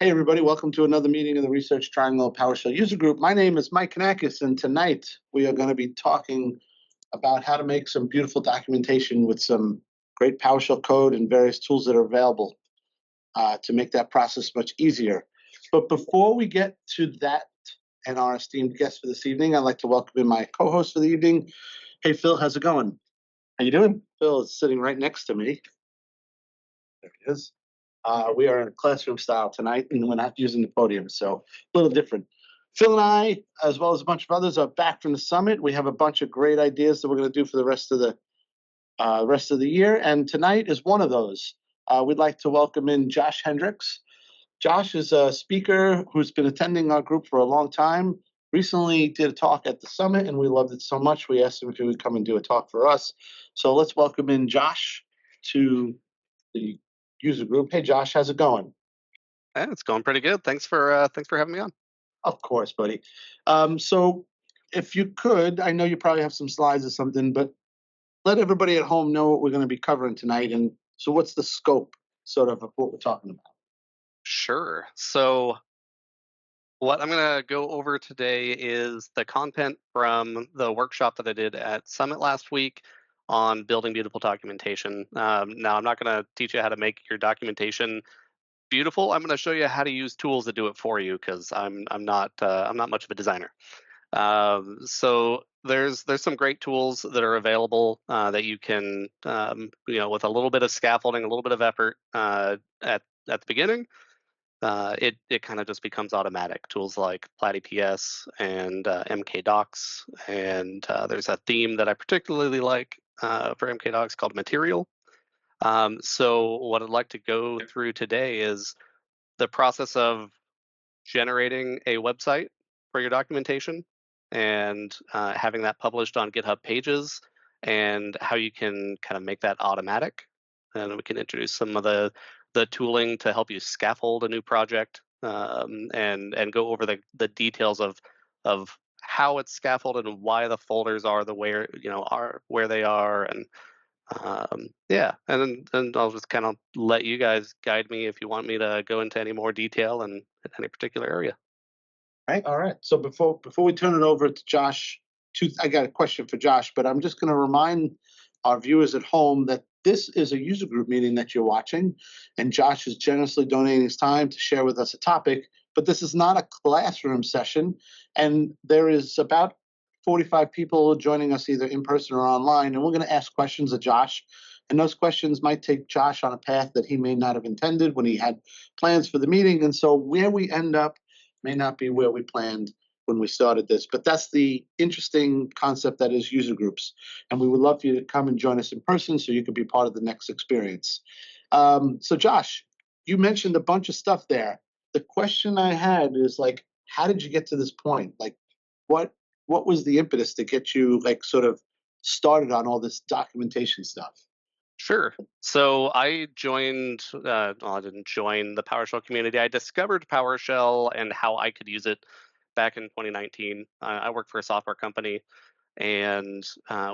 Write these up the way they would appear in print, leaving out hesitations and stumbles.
Hey, everybody, welcome to another meeting of the Research Triangle PowerShell User Group. My name is Mike Kanakis, and tonight we are going to be talking about how to make some beautiful documentation with some great PowerShell code and various tools that are available to make that process much easier. But before we get to that and our esteemed guest for this evening, I'd like to welcome in my co-host for the evening. Hey, Phil, how's it going? How you doing? Phil is sitting right next to me. There he is. We are in a classroom style tonight, and we're not using the podium, so a little different. Phil and I, as well as a bunch of others, are back from the summit. We have a bunch of great ideas that we're going to do for the rest of the year, and tonight is one of those. We'd like to welcome in Josh Hendricks. Josh is a speaker who's been attending our group for a long time. Recently did a talk at the summit, and we loved it so much we asked him if he would come and do a talk for us. So let's welcome in Josh to the user group. Hey, Josh, how's it going? Yeah, it's going pretty good. Thanks for having me on. Of course, buddy. So if you could, I know you probably have some slides or something, but let everybody at home know what we're going to be covering tonight. And so what's the scope sort of what we're talking about? Sure. So what I'm going to go over today is the content from the workshop that I did at Summit last week on building beautiful documentation. Now, I'm not going to teach you how to make your documentation beautiful. I'm going to show you how to use tools that do it for you, because I'm not much of a designer. So there's some great tools that are available that you can with a little bit of scaffolding, a little bit of effort at the beginning, it kind of just becomes automatic. Tools like PlatyPS and MKDocs, and there's a theme that I particularly like for MKDocs called Material. So what I'd like to go through today is the process of generating a website for your documentation and having that published on GitHub Pages, and how you can kind of make that automatic. And we can introduce some of the tooling to help you scaffold a new project, and go over the details of how it's scaffolded and why the folders are where they are. And yeah, and I'll just kind of let you guys guide me if you want me to go into any more detail in any particular area. All right. So before we turn it over to Josh, I got a question for Josh, but I'm just going to remind our viewers at home that this is a user group meeting that you're watching, and Josh is generously donating his time to share with us a topic. But this is not a classroom session, and there is about 45 people joining us either in person or online, and we're going to ask questions of Josh. And those questions might take Josh on a path that he may not have intended when he had plans for the meeting. And so where we end up may not be where we planned when we started this, but that's the interesting concept that is user groups. And we would love for you to come and join us in person so you can be part of the next experience. So Josh, you mentioned a bunch of stuff there. The question I had is like, how did you get to this point? Like, what was the impetus to get you like sort of started on all this documentation stuff? Sure. So I joined, I didn't join the PowerShell community. I discovered PowerShell and how I could use it back in 2019. I worked for a software company, and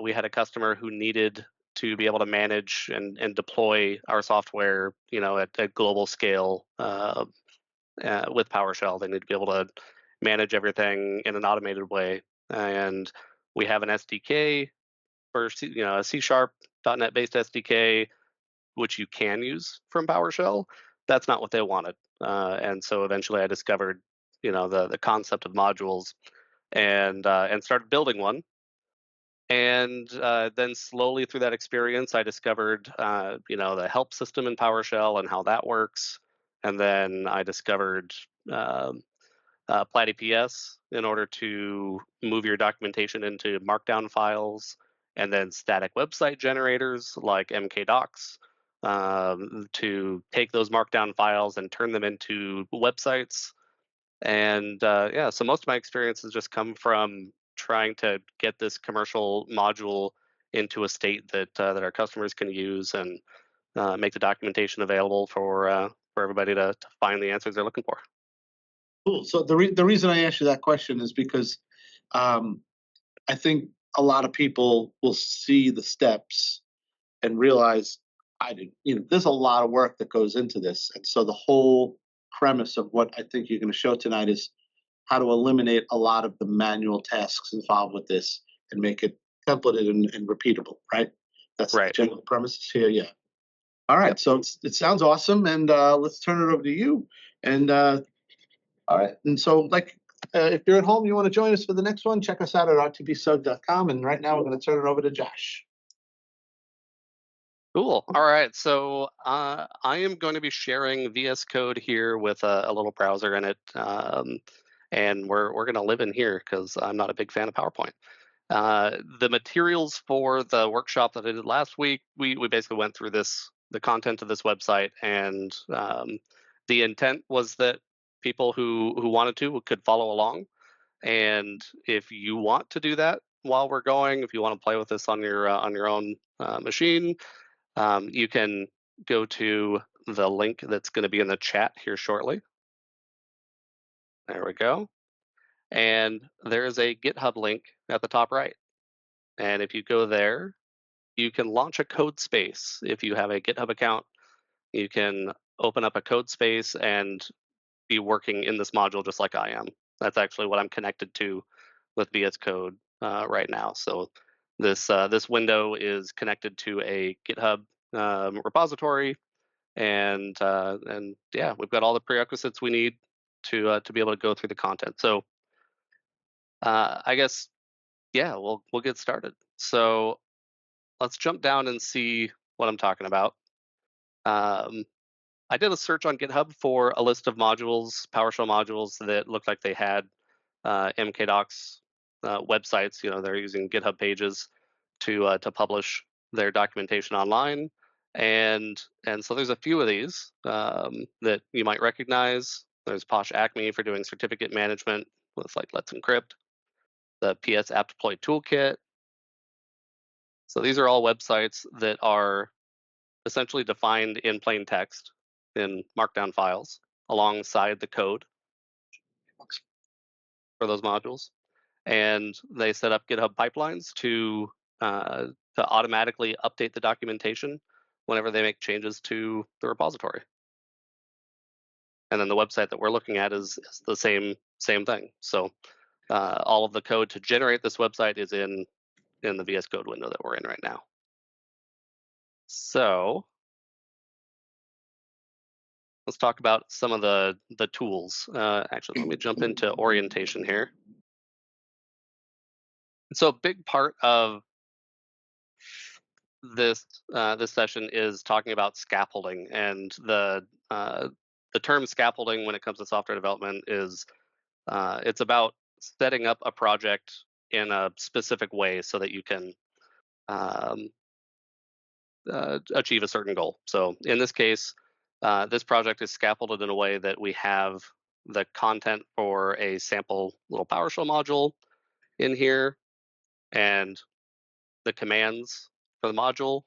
we had a customer who needed to be able to manage and deploy our software, at global scale with PowerShell. They need to be able to manage everything in an automated way. And we have an SDK for a C#.NET based SDK, which you can use from PowerShell. That's not what they wanted, and so eventually I discovered, the concept of modules, and started building one. And then slowly through that experience, I discovered, the help system in PowerShell and how that works. And then I discovered PlatyPS in order to move your documentation into markdown files, and then static website generators like MKDocs to take those markdown files and turn them into websites. And yeah, so most of my experience has just come from trying to get this commercial module into a state that our customers can use, and make the documentation available for everybody to find the answers they're looking for. Cool. So the reason I asked you that question is because I think a lot of people will see the steps and realize there's a lot of work that goes into this, and so the whole premise of what I think you're going to show tonight is how to eliminate a lot of the manual tasks involved with this and make it templated and repeatable, right? That's the Right. general premises here, yeah. All right, so it sounds awesome, and let's turn it over to you. And all right, and so if you're at home, you want to join us for the next one, check us out at rtbsug.com. And right now, we're going to turn it over to Josh. Cool. All right. So I am going to be sharing VS Code here with a little browser in it, and we're going to live in here because I'm not a big fan of PowerPoint. The materials for the workshop that I did last week, we basically went through the content of this website, and the intent was that people who wanted to could follow along. And if you want to do that while we're going, if you want to play with this on your own machine, you can go to the link that's going to be in the chat here shortly. There we go. And there's a GitHub link at the top right. And if you go there, you can launch a code space. If you have a GitHub account, you can open up a code space and be working in this module just like I am. That's actually what I'm connected to with VS Code right now. So this window is connected to a GitHub repository, and yeah, we've got all the prerequisites we need to be able to go through the content. So I guess yeah, we'll get started. So let's jump down and see what I'm talking about. I did a search on GitHub for a list of modules, PowerShell modules that looked like they had MKDocs websites. You know, they're using GitHub pages to publish their documentation online, and so there's a few of these that you might recognize. There's Posh Acme for doing certificate management with like Let's Encrypt, the PS App Deploy Toolkit. So these are all websites that are essentially defined in plain text in markdown files alongside the code for those modules. And they set up GitHub pipelines to automatically update the documentation whenever they make changes to the repository. And then the website that we're looking at is the same thing. So all of the code to generate this website is in the VS Code window that we're in right now. So let's talk about some of the tools. Actually, let me jump into orientation here. So a big part of this session is talking about scaffolding, and the term scaffolding when it comes to software development is it's about setting up a project in a specific way so that you can achieve a certain goal. So in this case, this project is scaffolded in a way that we have the content for a sample little PowerShell module in here, and the commands for the module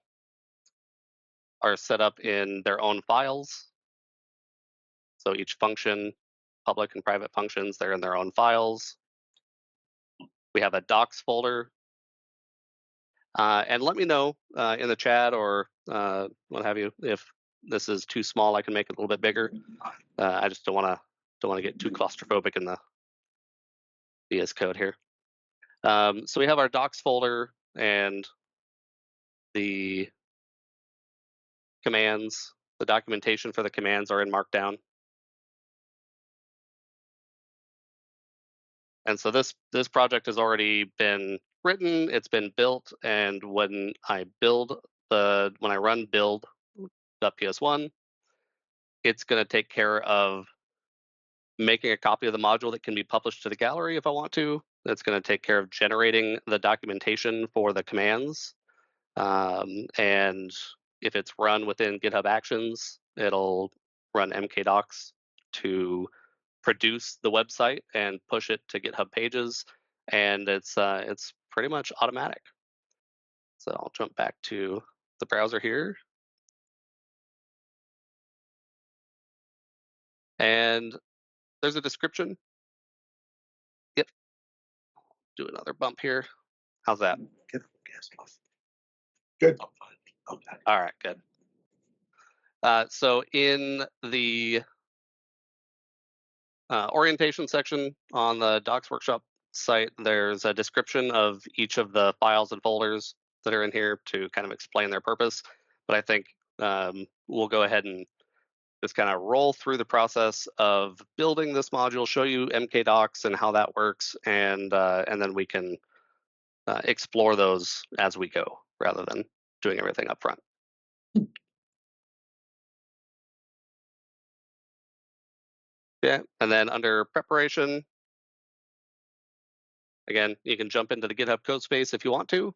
are set up in their own files. So each function, public and private functions, they're in their own files. We have a docs folder. And let me know in the chat or what have you if this is too small. I can make it a little bit bigger. I just don't want to get too claustrophobic in the VS Code here. So we have our docs folder, and the commands, the documentation for the commands are in Markdown. And so this project has already been written, it's been built, and when I run build.ps1, it's going to take care of making a copy of the module that can be published to the gallery if I want to. It's going to take care of generating the documentation for the commands. And if it's run within GitHub Actions, it'll run MKDocs to produce the website and push it to GitHub pages. And it's pretty much automatic. So I'll jump back to the browser here. And there's a description. Yep. Do another bump here. How's that? Good. All right, good. So in the orientation section on the Docs Workshop site, there's a description of each of the files and folders that are in here to kind of explain their purpose. But I think we'll go ahead and just kind of roll through the process of building this module, show you MKDocs and how that works, and then we can explore those as we go rather than doing everything up front. Yeah, and then under preparation, again, you can jump into the GitHub code space if you want to.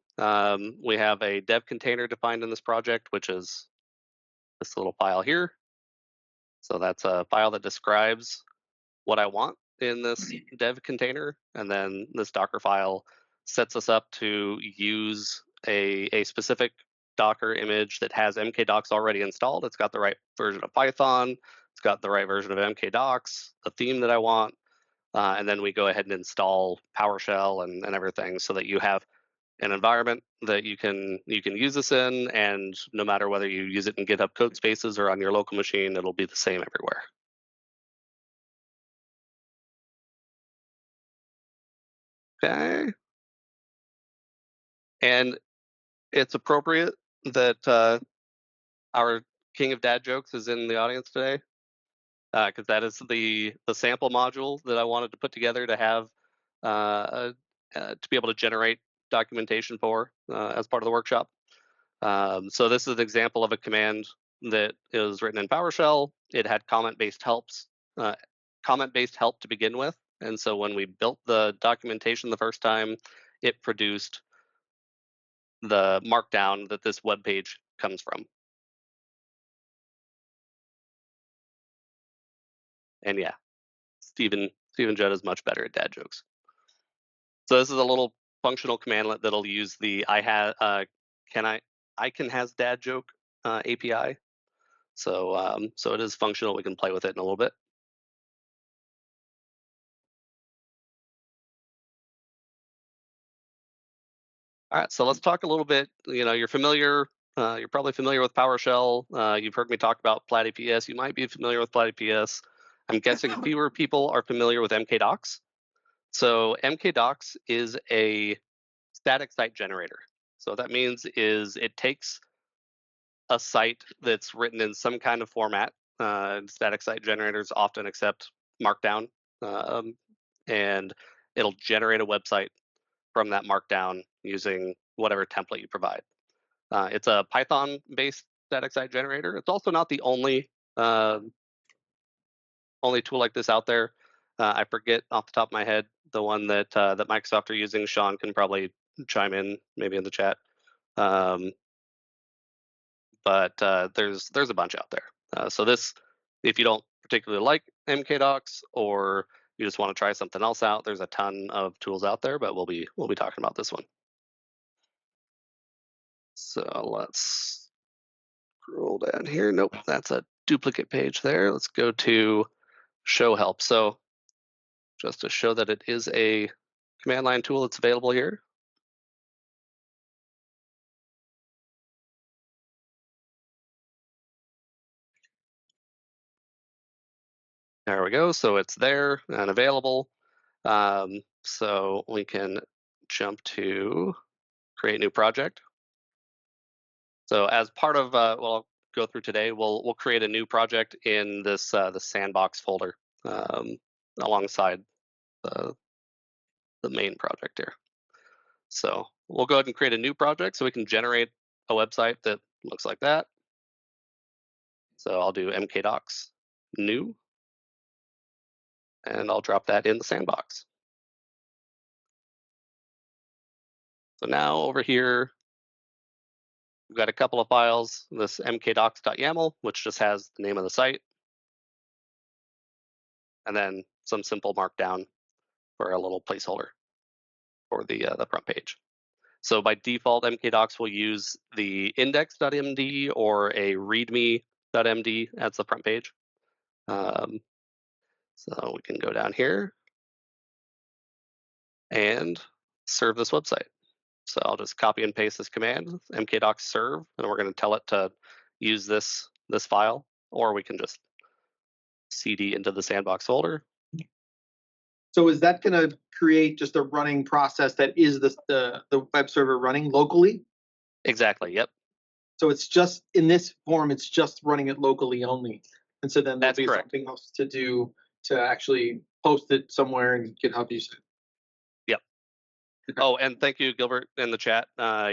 We have a dev container defined in this project, which is this little file here. So that's a file that describes what I want in this dev container. And then this Docker file sets us up to use a specific Docker image that has MKDocs already installed. It's got the right version of Python. It's got the right version of MKDocs, the theme that I want. And then we go ahead and install PowerShell and everything so that you have an environment that you can use this in, and no matter whether you use it in GitHub code spaces or on your local machine, it'll be the same everywhere. Okay. And it's appropriate that our king of dad jokes is in the audience today, because that is the sample module that I wanted to put together to have to be able to generate documentation for as part of the workshop. So this is an example of a command that is written in PowerShell. It had comment-based help to begin with, and so when we built the documentation the first time, it produced the markdown that this web page comes from. And yeah, Stephen Judd is much better at dad jokes. So this is a little functional commandlet that'll use the I can has dad joke API. So so it is functional. We can play with it in a little bit. All right, so let's talk a little bit. You're familiar. You're probably familiar with PowerShell. You've heard me talk about PlatyPS. You might be familiar with PlatyPS. I'm guessing fewer people are familiar with MKDocs. So MKDocs is a static site generator. So what that means is it takes a site that's written in some kind of format. Static site generators often accept Markdown, and it'll generate a website from that Markdown using whatever template you provide. It's a Python-based static site generator. It's also not the only tool like this out there. I forget off the top of my head the one that Microsoft are using. Sean can probably chime in maybe in the chat. But there's a bunch out there. So this, if you don't particularly like MKDocs or you just want to try something else out, there's a ton of tools out there, but we'll be talking about this one. So let's scroll down here. Nope, that's a duplicate page there. Let's go to show help. So just to show that it is a command line tool that's available here. There we go. So it's there and available. So we can jump to create new project. So as part of what I'll go through today, we'll create a new project in this the sandbox folder alongside the main project here. So we'll go ahead and create a new project so we can generate a website that looks like that. So I'll do MKDocs new, and I'll drop that in the sandbox. So now over here, we've got a couple of files, this mkdocs.yaml, which just has the name of the site, and then some simple markdown for a little placeholder for the front page. So by default, MKDocs will use the index.md or a readme.md as the front page. So we can go down here and serve this website. So I'll just copy and paste this command, mkdocs serve, and we're going to tell it to use this file, or we can just cd into the sandbox folder. So is that going to create just a running process that is the web server running locally? Exactly. Yep. So it's just in this form, it's just running it locally only. And so then there'll That's be correct. something else to do to actually post it somewhere and GitHub use it. Yep. Okay. Oh, and thank you, Gilbert, in the chat.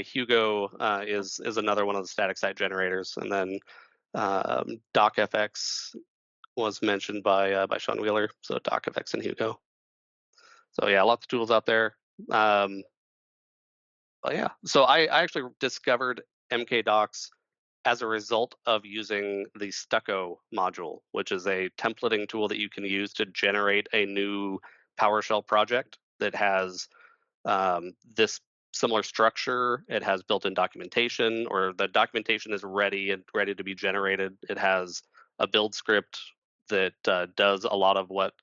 Hugo is another one of the static site generators, and then DocFX was mentioned by Sean Wheeler. So DocFX and Hugo. So yeah, lots of tools out there. But yeah, so I actually discovered MKDocs as a result of using the Stucco module, which is a templating tool that you can use to generate a new PowerShell project that has this similar structure. It has built-in documentation, or the documentation is ready and ready to be generated. It has a build script that does a lot of what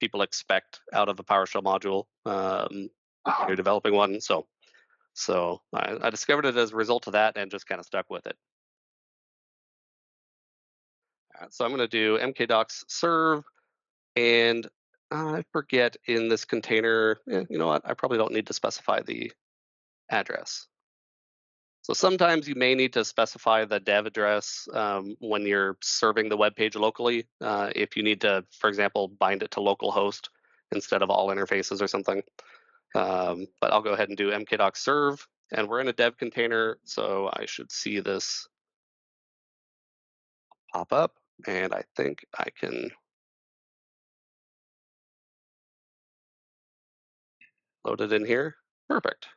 people expect out of a PowerShell module when you're developing one. So I discovered it as a result of that and just kind of stuck with it. So I'm going to do mkdocs serve, and I forget in this container, you know what? I probably don't need to specify the address. So sometimes you may need to specify the dev address when you're serving the web page locally. If you need to, for example, bind it to localhost instead of all interfaces or something. But I'll go ahead and do mkdocs serve, and we're in a dev container, so I should see this pop up, and I think I can load it in here. Perfect.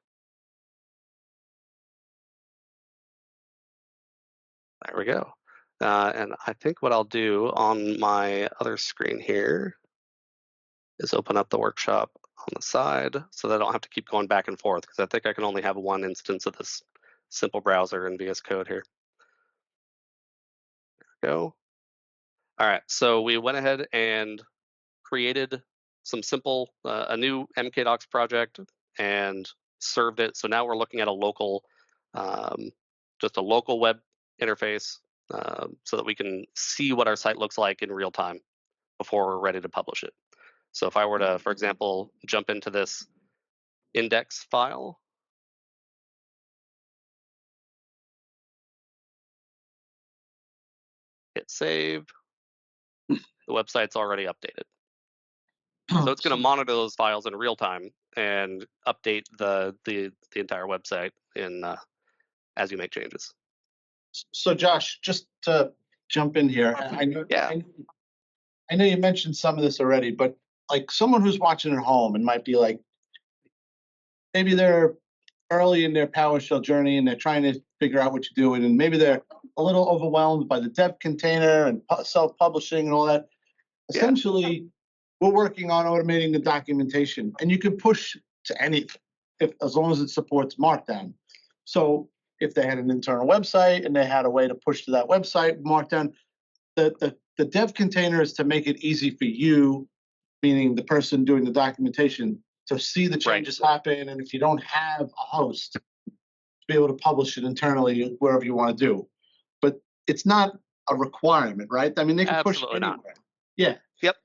There we go. And I think what I'll do on my other screen here is open up the workshop on the side so that I don't have to keep going back and forth, because I think I can only have one instance of this simple browser in VS Code here. There we go. All right, so we went ahead and created some simple, a new MKDocs project and served it. So now we're looking at a local, just a local web interface so that we can see what our site looks like in real time before we're ready to publish it. So if I were to, for example, jump into this index file, hit save, the website's already updated. So it's going to monitor those files in real time and update the entire website in as you make changes. So Josh, just to jump in here, I know, Yeah. I know you mentioned some of this already, but like someone who's watching at home and might be like, maybe they're early in their PowerShell journey and they're trying to figure out what you're doing, and maybe they're a little overwhelmed by the dev container and self-publishing and all that. Yeah. Essentially, we're working on automating the documentation, and you can push to anything as long as it supports Markdown. So if they had an internal website and they had a way to push to that website, Markdown, the dev container is to make it easy for you, meaning the person doing the documentation, to see the changes happen, and if you don't have a host, to be able to publish it internally wherever you want to do. But it's not a requirement, right? I mean, they can Absolutely push anywhere. not. Yeah. Yep.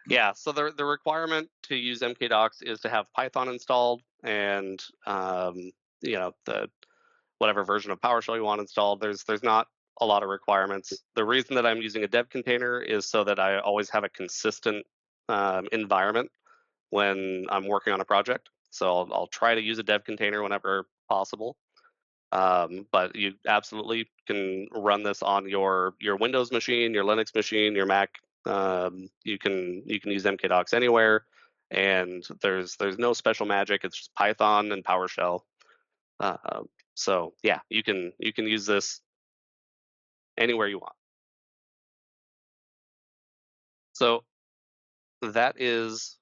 Yeah. So the requirement to use MKDocs is to have Python installed and you know, the whatever version of PowerShell you want installed. There's not a lot of requirements. The reason that I'm using a dev container is so that I always have a consistent environment when I'm working on a project. So I'll try to use a dev container whenever possible. But you absolutely can run this on your Windows machine, your Linux machine, your Mac. You can use MKDocs anywhere, and there's no special magic. It's just Python and PowerShell. So yeah, you can use this anywhere you want. So that is,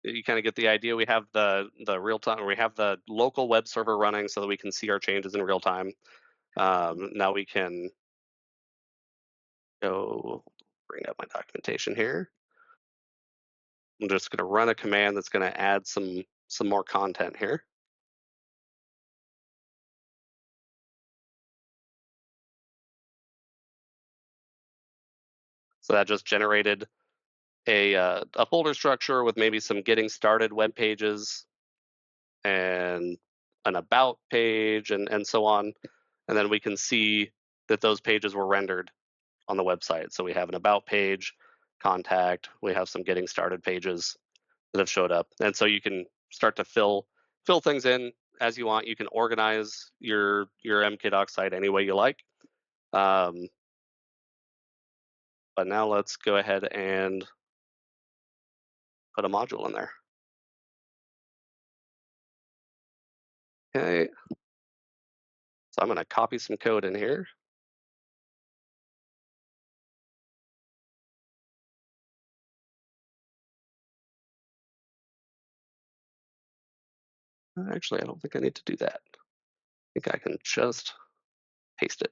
you kind of get the idea. We have the real time, we have the local web server running so that we can see our changes in real time. Now we can go bring up my documentation here. I'm just going to run a command that's going to add some more content here. So that just generated a folder structure with maybe some getting started web pages and an about page and so on. And then we can see that those pages were rendered on the website. So we have an about page, contact, we have some getting started pages that have showed up. And so you can start to fill things in as you want. You can organize your MKDocs site any way you like. But now let's go ahead and put a module in there. Okay. So I'm going to copy some code in here. Actually, I don't think I need to do that. I think I can just paste it.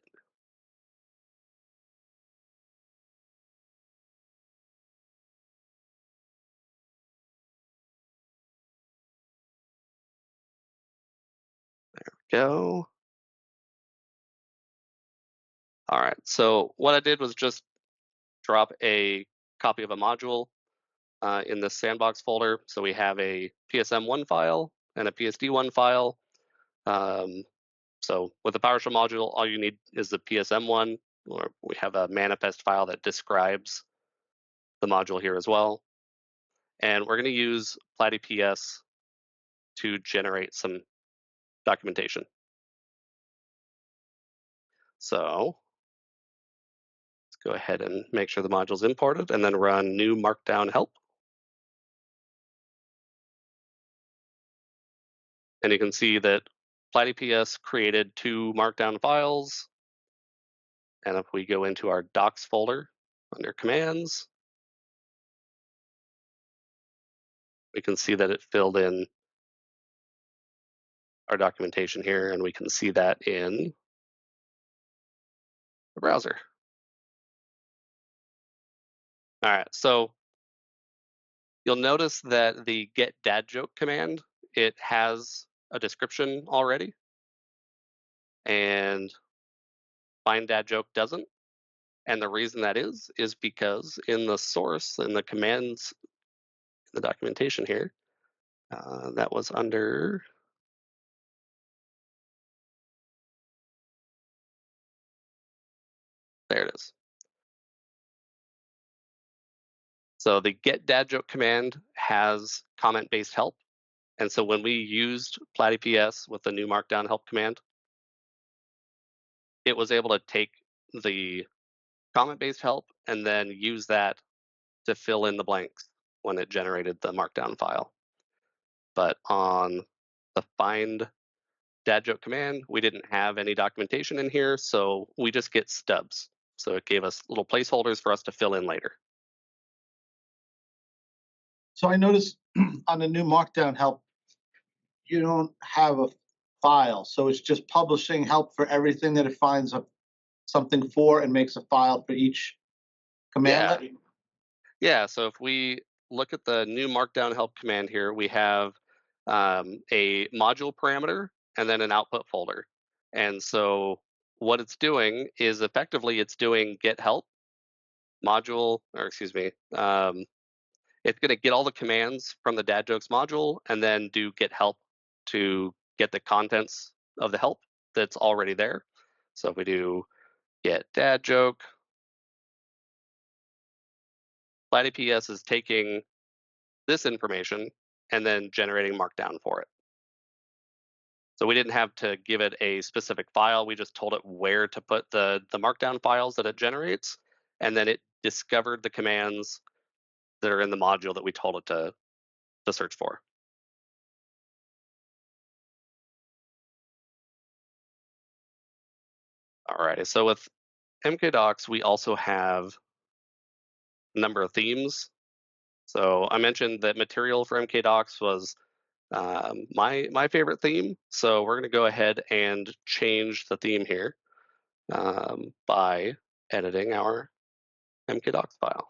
Go. All right, so what I did was just drop a copy of a module in the sandbox folder. So we have a PSM1 file and a PSD1 file. So with the PowerShell module, all you need is the PSM1, or we have a manifest file that describes the module here as well. And we're going to use PlatyPS to generate some documentation. So let's go ahead and make sure the module's imported and then run new markdown help. And you can see that PlatyPS created 2 markdown files. And if we go into our docs folder under commands, we can see that it filled in our documentation here, and we can see that in the browser. All right, so you'll notice that the get dad joke command, it has a description already, and find dad joke doesn't. And the reason that is because in the source, in the commands, the documentation here, that was under, there it is. So the get dad joke command has comment-based help. And so when we used PlatyPS with the new markdown help command, it was able to take the comment-based help and then use that to fill in the blanks when it generated the markdown file. But on the find dad joke command, we didn't have any documentation in here, so we just get stubs. So it gave us little placeholders for us to fill in later. So I noticed on the new markdown help, you don't have a file. So it's just publishing help for everything that it finds something for and makes a file for each commandlet. Yeah, so if we look at the new markdown help command here, we have a module parameter and then an output folder. And so what it's doing is effectively it's doing get help module, or excuse me, it's going to get all the commands from the dad jokes module and then do get help to get the contents of the help that's already there. So if we do get dad joke, PlatyPS is taking this information and then generating markdown for it. So we didn't have to give it a specific file. We just told it where to put the markdown files that it generates, and then it discovered the commands that are in the module that we told it to search for. All right, so with MKDocs, we also have a number of themes. So I mentioned that material for MKDocs was my favorite theme. So we're going to go ahead and change the theme here by editing our MKDocs file.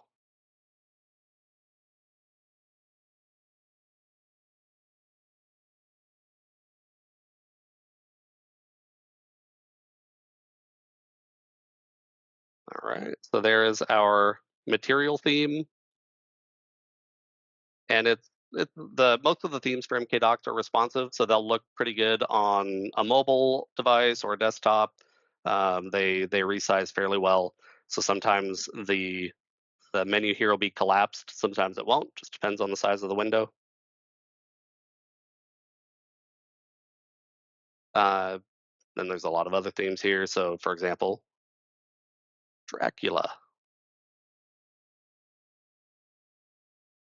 All right, so there is our material theme. and most of the themes for MKDocs are responsive, so they'll look pretty good on a mobile device or a desktop. They resize fairly well, so sometimes the menu here will be collapsed, sometimes it won't, just depends on the size of the window. Then there's a lot of other themes here. So for example, Dracula.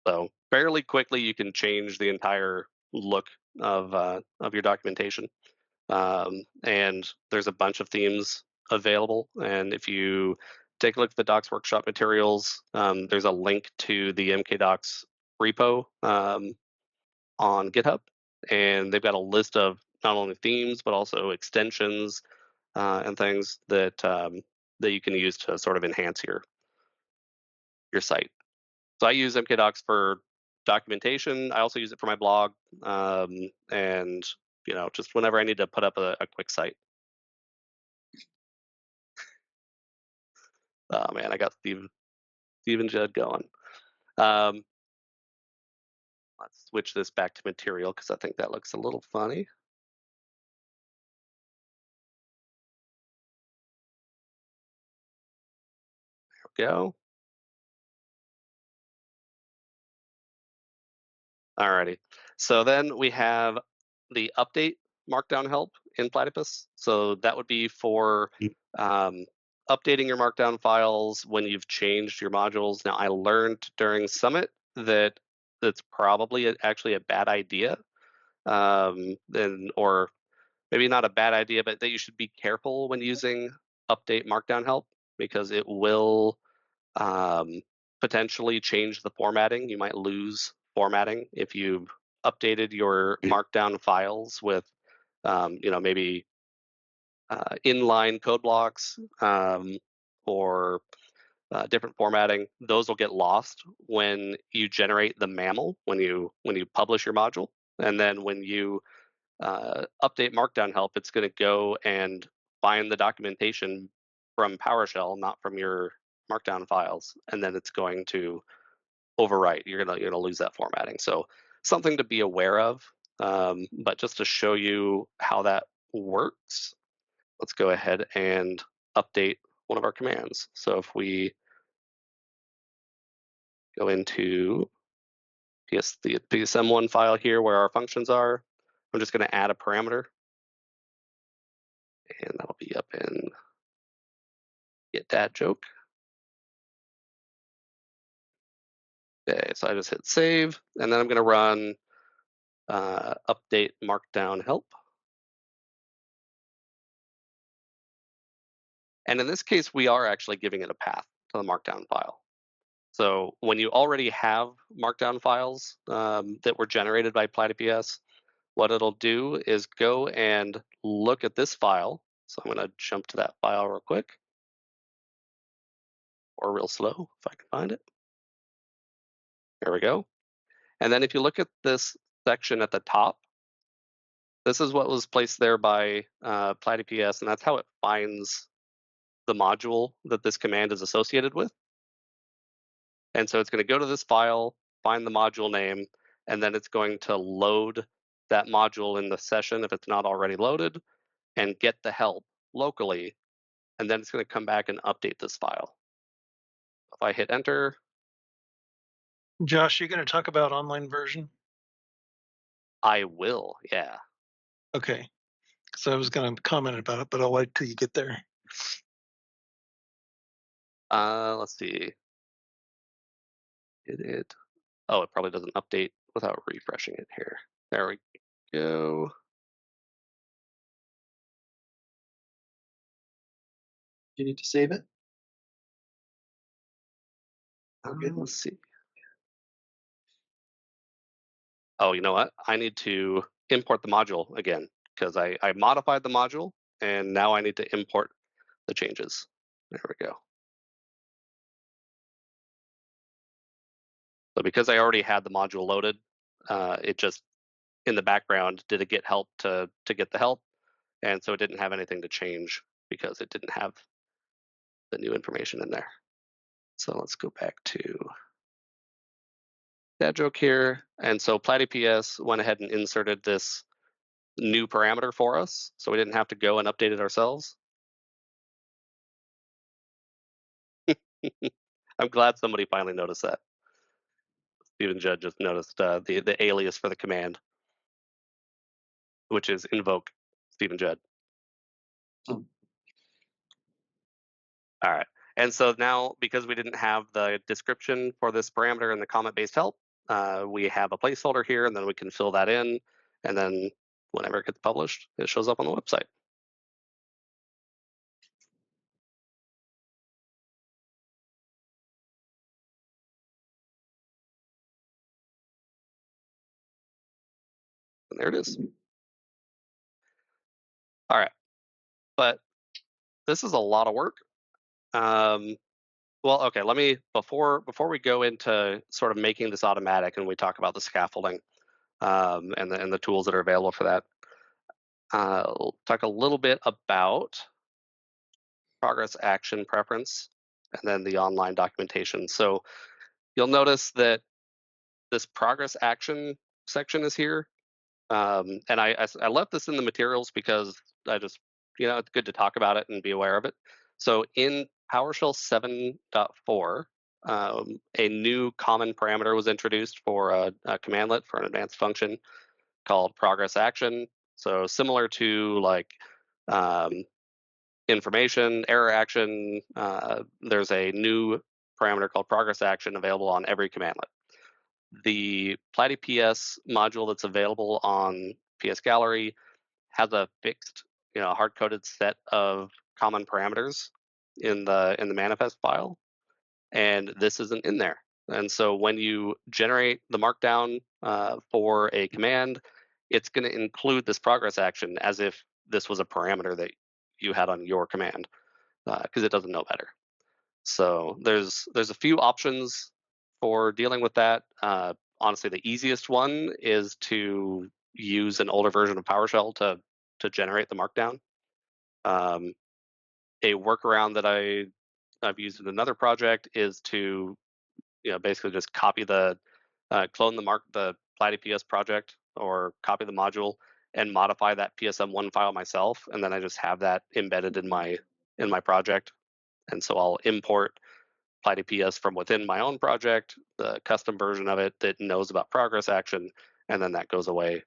So fairly quickly you can change the entire look of your documentation. And there's a bunch of themes available. And if you take a look at the Docs Workshop materials, there's a link to the MKDocs repo on GitHub. And they've got a list of not only themes, but also extensions and things that that you can use to sort of enhance your site. So I use MKDocs for documentation. I also use it for my blog, and just whenever I need to put up a quick site. Oh man, I got Steven Judd going. Let's switch this back to material because I think that looks a little funny. There we go. Alrighty. So then we have the update markdown help in PlatyPS. So that would be for updating your markdown files when you've changed your modules. Now I learned during Summit that that's probably actually a bad idea, or maybe not a bad idea, but that you should be careful when using update markdown help because it will potentially change the formatting. You might lose formatting if you've updated your markdown files with, maybe inline code blocks or different formatting. Those will get lost when you generate the MAML, when you publish your module, and then when you update markdown help, it's going to go and find the documentation from PowerShell, not from your markdown files, and then it's going to overwrite. You're gonna lose that formatting. So something to be aware of. But just to show you how that works, let's go ahead and update one of our commands. So if we go into the PSM1 file here where our functions are, I'm just going to add a parameter, and that'll be up in Get Dad Joke. Okay, so I just hit save, and then I'm going to run update markdown help. And in this case, we are actually giving it a path to the markdown file. So when you already have markdown files that were generated by PlatyPS, what it'll do is go and look at this file. So I'm going to jump to that file real quick, or real slow if I can find it. There we go. And then if you look at this section at the top, this is what was placed there by PlatyPS, and that's how it finds the module that this command is associated with. And so it's going to go to this file, find the module name, and then it's going to load that module in the session if it's not already loaded, and get the help locally. And then it's going to come back and update this file. If I hit enter. Josh, you're going to talk about online version? I will, yeah. Okay. So I was going to comment about it, but I'll wait till you get there. Let's see. Oh, it probably doesn't update without refreshing it here. There we go. You need to save it? Let's see. Oh, you know what? I need to import the module again because I modified the module and now I need to import the changes. There we go. So because I already had the module loaded, it just in the background did a get help to get the help, and so it didn't have anything to change because it didn't have the new information in there. So let's go back to dad joke here. And so PlatyPS went ahead and inserted this new parameter for us, so we didn't have to go and update it ourselves. I'm glad somebody finally noticed that. Stephen Judd just noticed the alias for the command, which is invoke Stephen Judd. Hmm. All right. And so now, because we didn't have the description for this parameter in the comment-based help, we have a placeholder here, and then we can fill that in, and then whenever it gets published, it shows up on the website. And there it is. All right. But this is a lot of work. Well, okay, let me, before we go into sort of making this automatic and we talk about the scaffolding and the tools that are available for that, we'll talk a little bit about progress action preference and then the online documentation. So you'll notice that this progress action section is here. And I left this in the materials because I just, it's good to talk about it and be aware of it. So in PowerShell 7.4, a new common parameter was introduced for a commandlet for an advanced function called progress action. So similar to like information, error action, there's a new parameter called progress action available on every commandlet. The PlatyPS module that's available on PS Gallery has a fixed, hard-coded set of common parameters in the manifest file, and this isn't in there. And so when you generate the markdown for a command, it's going to include this progress action as if this was a parameter that you had on your command, because it doesn't know better. So there's a few options for dealing with that. Honestly, the easiest one is to use an older version of PowerShell to generate the markdown. A workaround that I've used in another project is to basically just copy the clone the PlatyPS project or copy the module and modify that PSM1 file myself, and then I just have that embedded in my project. And so I'll import PlatyPS from within my own project, the custom version of it that knows about progress action, and then that goes away.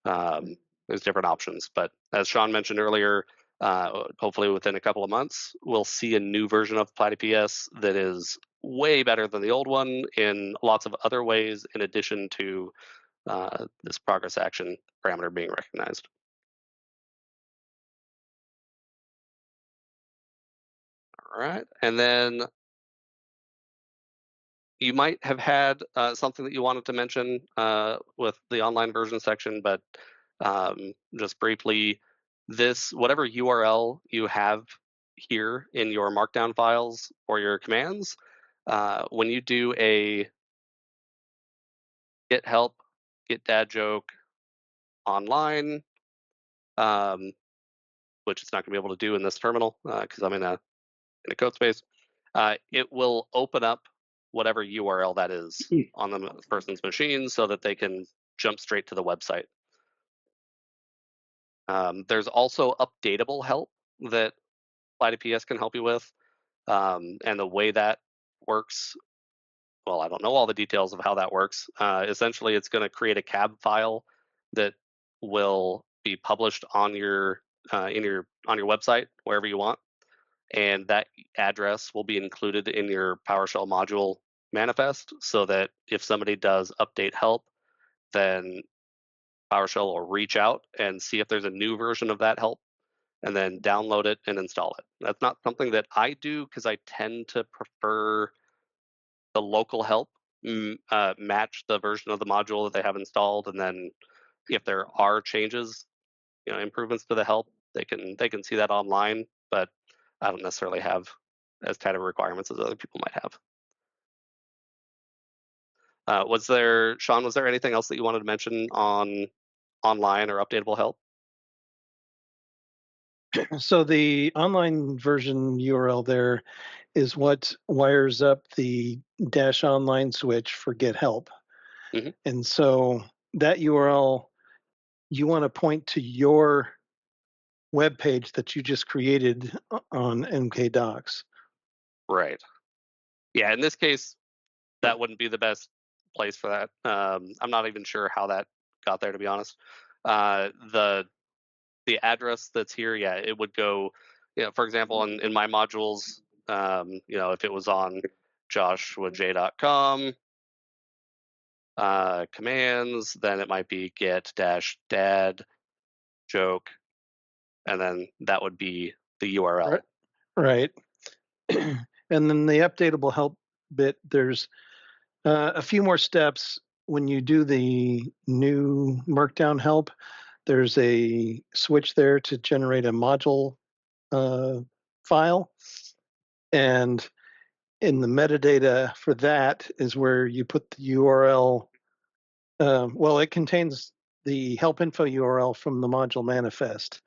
There's different options, but as Sean mentioned earlier, hopefully within a couple of months, we'll see a new version of PlatyPS that is way better than the old one in lots of other ways, in addition to this progress action parameter being recognized. All right, and then you might have had something that you wanted to mention with the online version section, but just briefly, whatever URL you have here in your markdown files or your commands, when you do a git help, git dad joke online, which it's not going to be able to do in this terminal because I'm in a code space, it will open up whatever URL that is on the person's machine so that they can jump straight to the website. There's also updatable help that PlatyPS can help you with. And the way that works, well, I don't know all the details of how that works. Essentially, it's going to create a cab file that will be published on your website, wherever you want. And that address will be included in your PowerShell module manifest so that if somebody does update help, then PowerShell will reach out and see if there's a new version of that help and then download it and install it. That's not something that I do because I tend to prefer the local help match the version of the module that they have installed. And then if there are changes, improvements to the help, they can see that online, but I don't necessarily have as tight of requirements as other people might have. Sean, was there anything else that you wanted to mention on online or updatable help? So the online version URL there is what wires up the -online switch for Get Help. Mhm. And so that URL, you want to point to your web page that you just created on MKDocs. Right. Yeah, in this case, that wouldn't be the best place for that. I'm not even sure how that got there, to be honest. The address that's here, yeah, it would go, for example, in my modules, if it was on joshuaj.com commands, then it might be get dash dad joke, and then that would be the URL. Right. And then the updatable help bit, there's a few more steps. When you do the new markdown help, there's a switch there to generate a module file. And in the metadata for that is where you put the URL. Well, it contains the help info URL from the module manifest.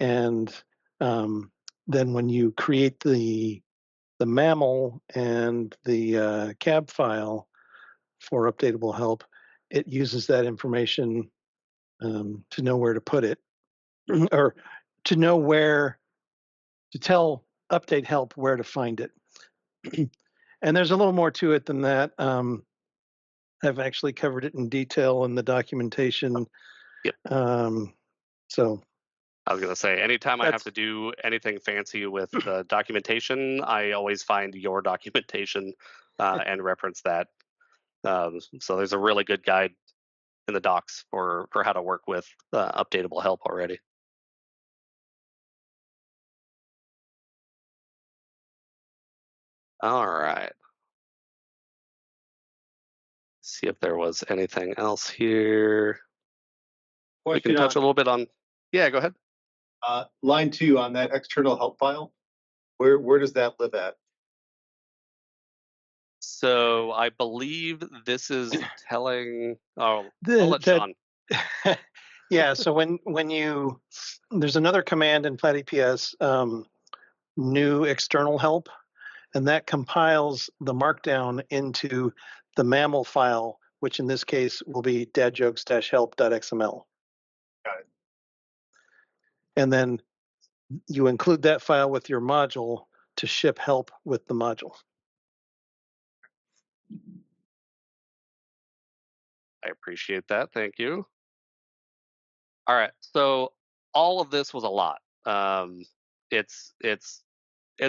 And then when you create the mammal and the cab file for updatable help, it uses that information to know where to put it, or to know where to tell update help where to find it. And there's a little more to it than that. I've actually covered it in detail in the documentation. Yep. So I was going to say, anytime I have to do anything fancy with the documentation, I always find your documentation and reference that. So there's a really good guide in the docs for how to work with updatable help already. All right. See if there was anything else here. We can touch a little bit on. Yeah, go ahead. Line 2 on that external help file. Where does that live at? So I believe this is telling. Oh, The- I'll let Sean. Yeah, so when you there's another command in PlatyPS, new external help, and that compiles the markdown into the mammal file, which in this case will be dadjokes-help.xml. Got it. And then you include that file with your module to ship help with the module. I appreciate that. Thank you. All right. So all of this was a lot. It's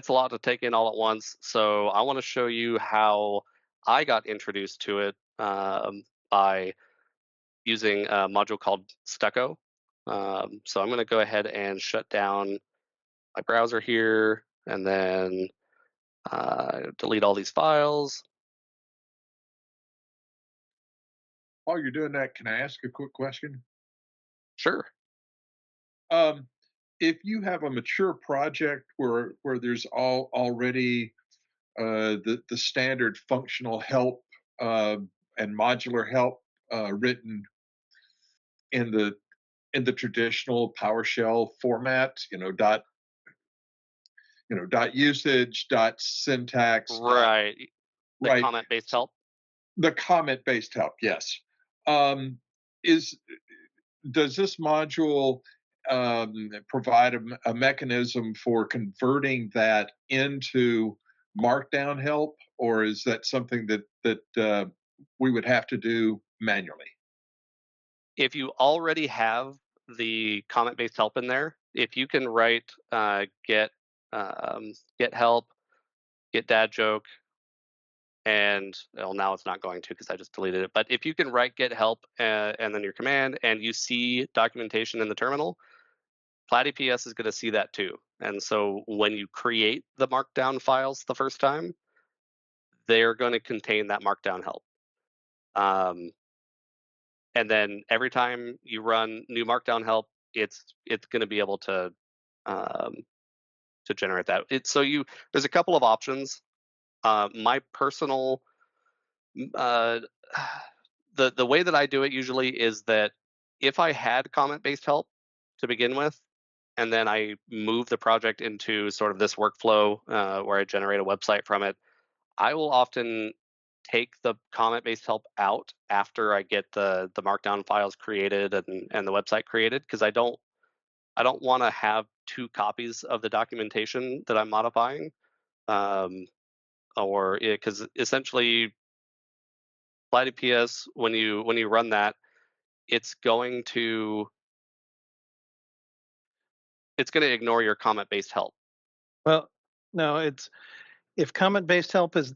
a lot to take in all at once. So I want to show you how I got introduced to it by using a module called Stucco. So I'm going to go ahead and shut down my browser here, and then delete all these files. While you're doing that, can I ask a quick question? Sure. If you have a mature project where there's already the standard functional help and modular help written in the traditional PowerShell format, dot usage, dot syntax, Right. The right. comment-based help. The comment-based help, yes. Does this module provide a mechanism for converting that into markdown help, or is that something that we would have to do manually? If you already have the comment-based help in there, if you can write get help, get dad joke, and well, now it's not going to because I just deleted it. But if you can write get help and then your command, and you see documentation in the terminal, PlatyPS is going to see that too. And so when you create the markdown files the first time, they're going to contain that markdown help. And then every time you run new markdown help, it's going to be able to generate that. There's a couple of options. My personal the way that I do it usually is that if I had comment-based help to begin with, and then I move the project into sort of this workflow where I generate a website from it, I will often take the comment-based help out after I get the markdown files created and the website created, because I don't want to have 2 copies of the documentation that I'm modifying, or because essentially PlatyPS, when you run that, it's going to ignore your comment-based help. Well, no, it's if comment-based help is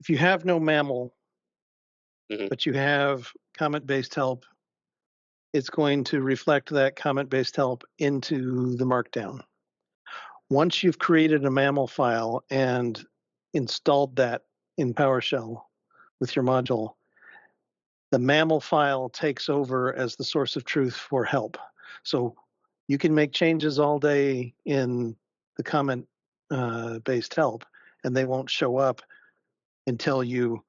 if you have no mammal, Mhm. but you have comment-based help, it's going to reflect that comment-based help into the markdown. Once you've created a mammal file and installed that in PowerShell with your module, the mammal file takes over as the source of truth for help. So you can make changes all day in the comment based help, and they won't show up until you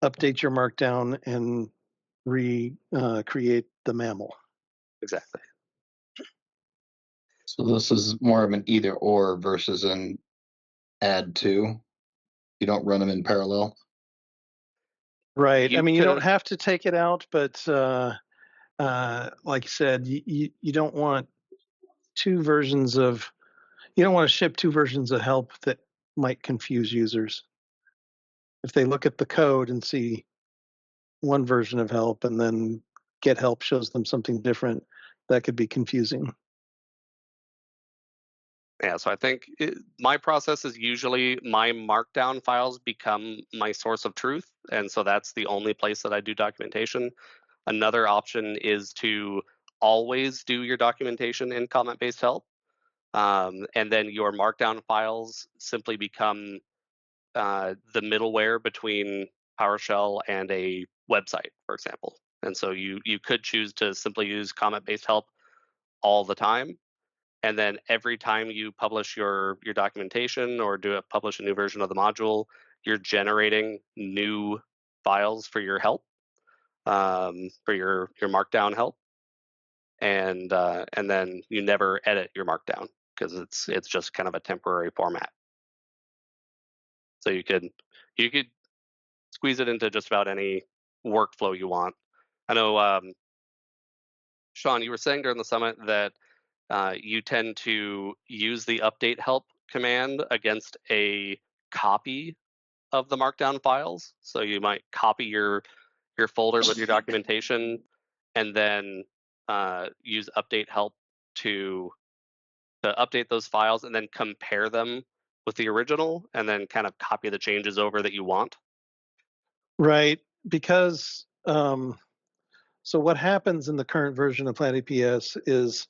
update your markdown and recreate the mammal. Exactly. So this is more of an either or versus an add to. You don't run them in parallel. Right. I mean, you don't could- have to take it out, but like you said, you don't want 2 versions of, you don't want to ship 2 versions of help that might confuse users. If they look at the code and see one version of help and then get help shows them something different, that could be confusing. Yeah, so I think my process is usually my markdown files become my source of truth, and so that's the only place that I do documentation. Another option is to always do your documentation in comment-based help, and then your markdown files simply become the middleware between PowerShell and a website, for example. And so you could choose to simply use comment-based help all the time, and then every time you publish your documentation or publish a new version of the module, you're generating new files for your help, for your markdown help, and then you never edit your markdown because it's just kind of a temporary format. So you could squeeze it into just about any workflow you want. I know, Sean, you were saying during the summit that you tend to use the update help command against a copy of the markdown files. So you might copy your folder with your documentation and then use update help to update those files and then compare them with the original and then kind of copy the changes over that you want. Right, because so what happens in the current version of PlatyPS is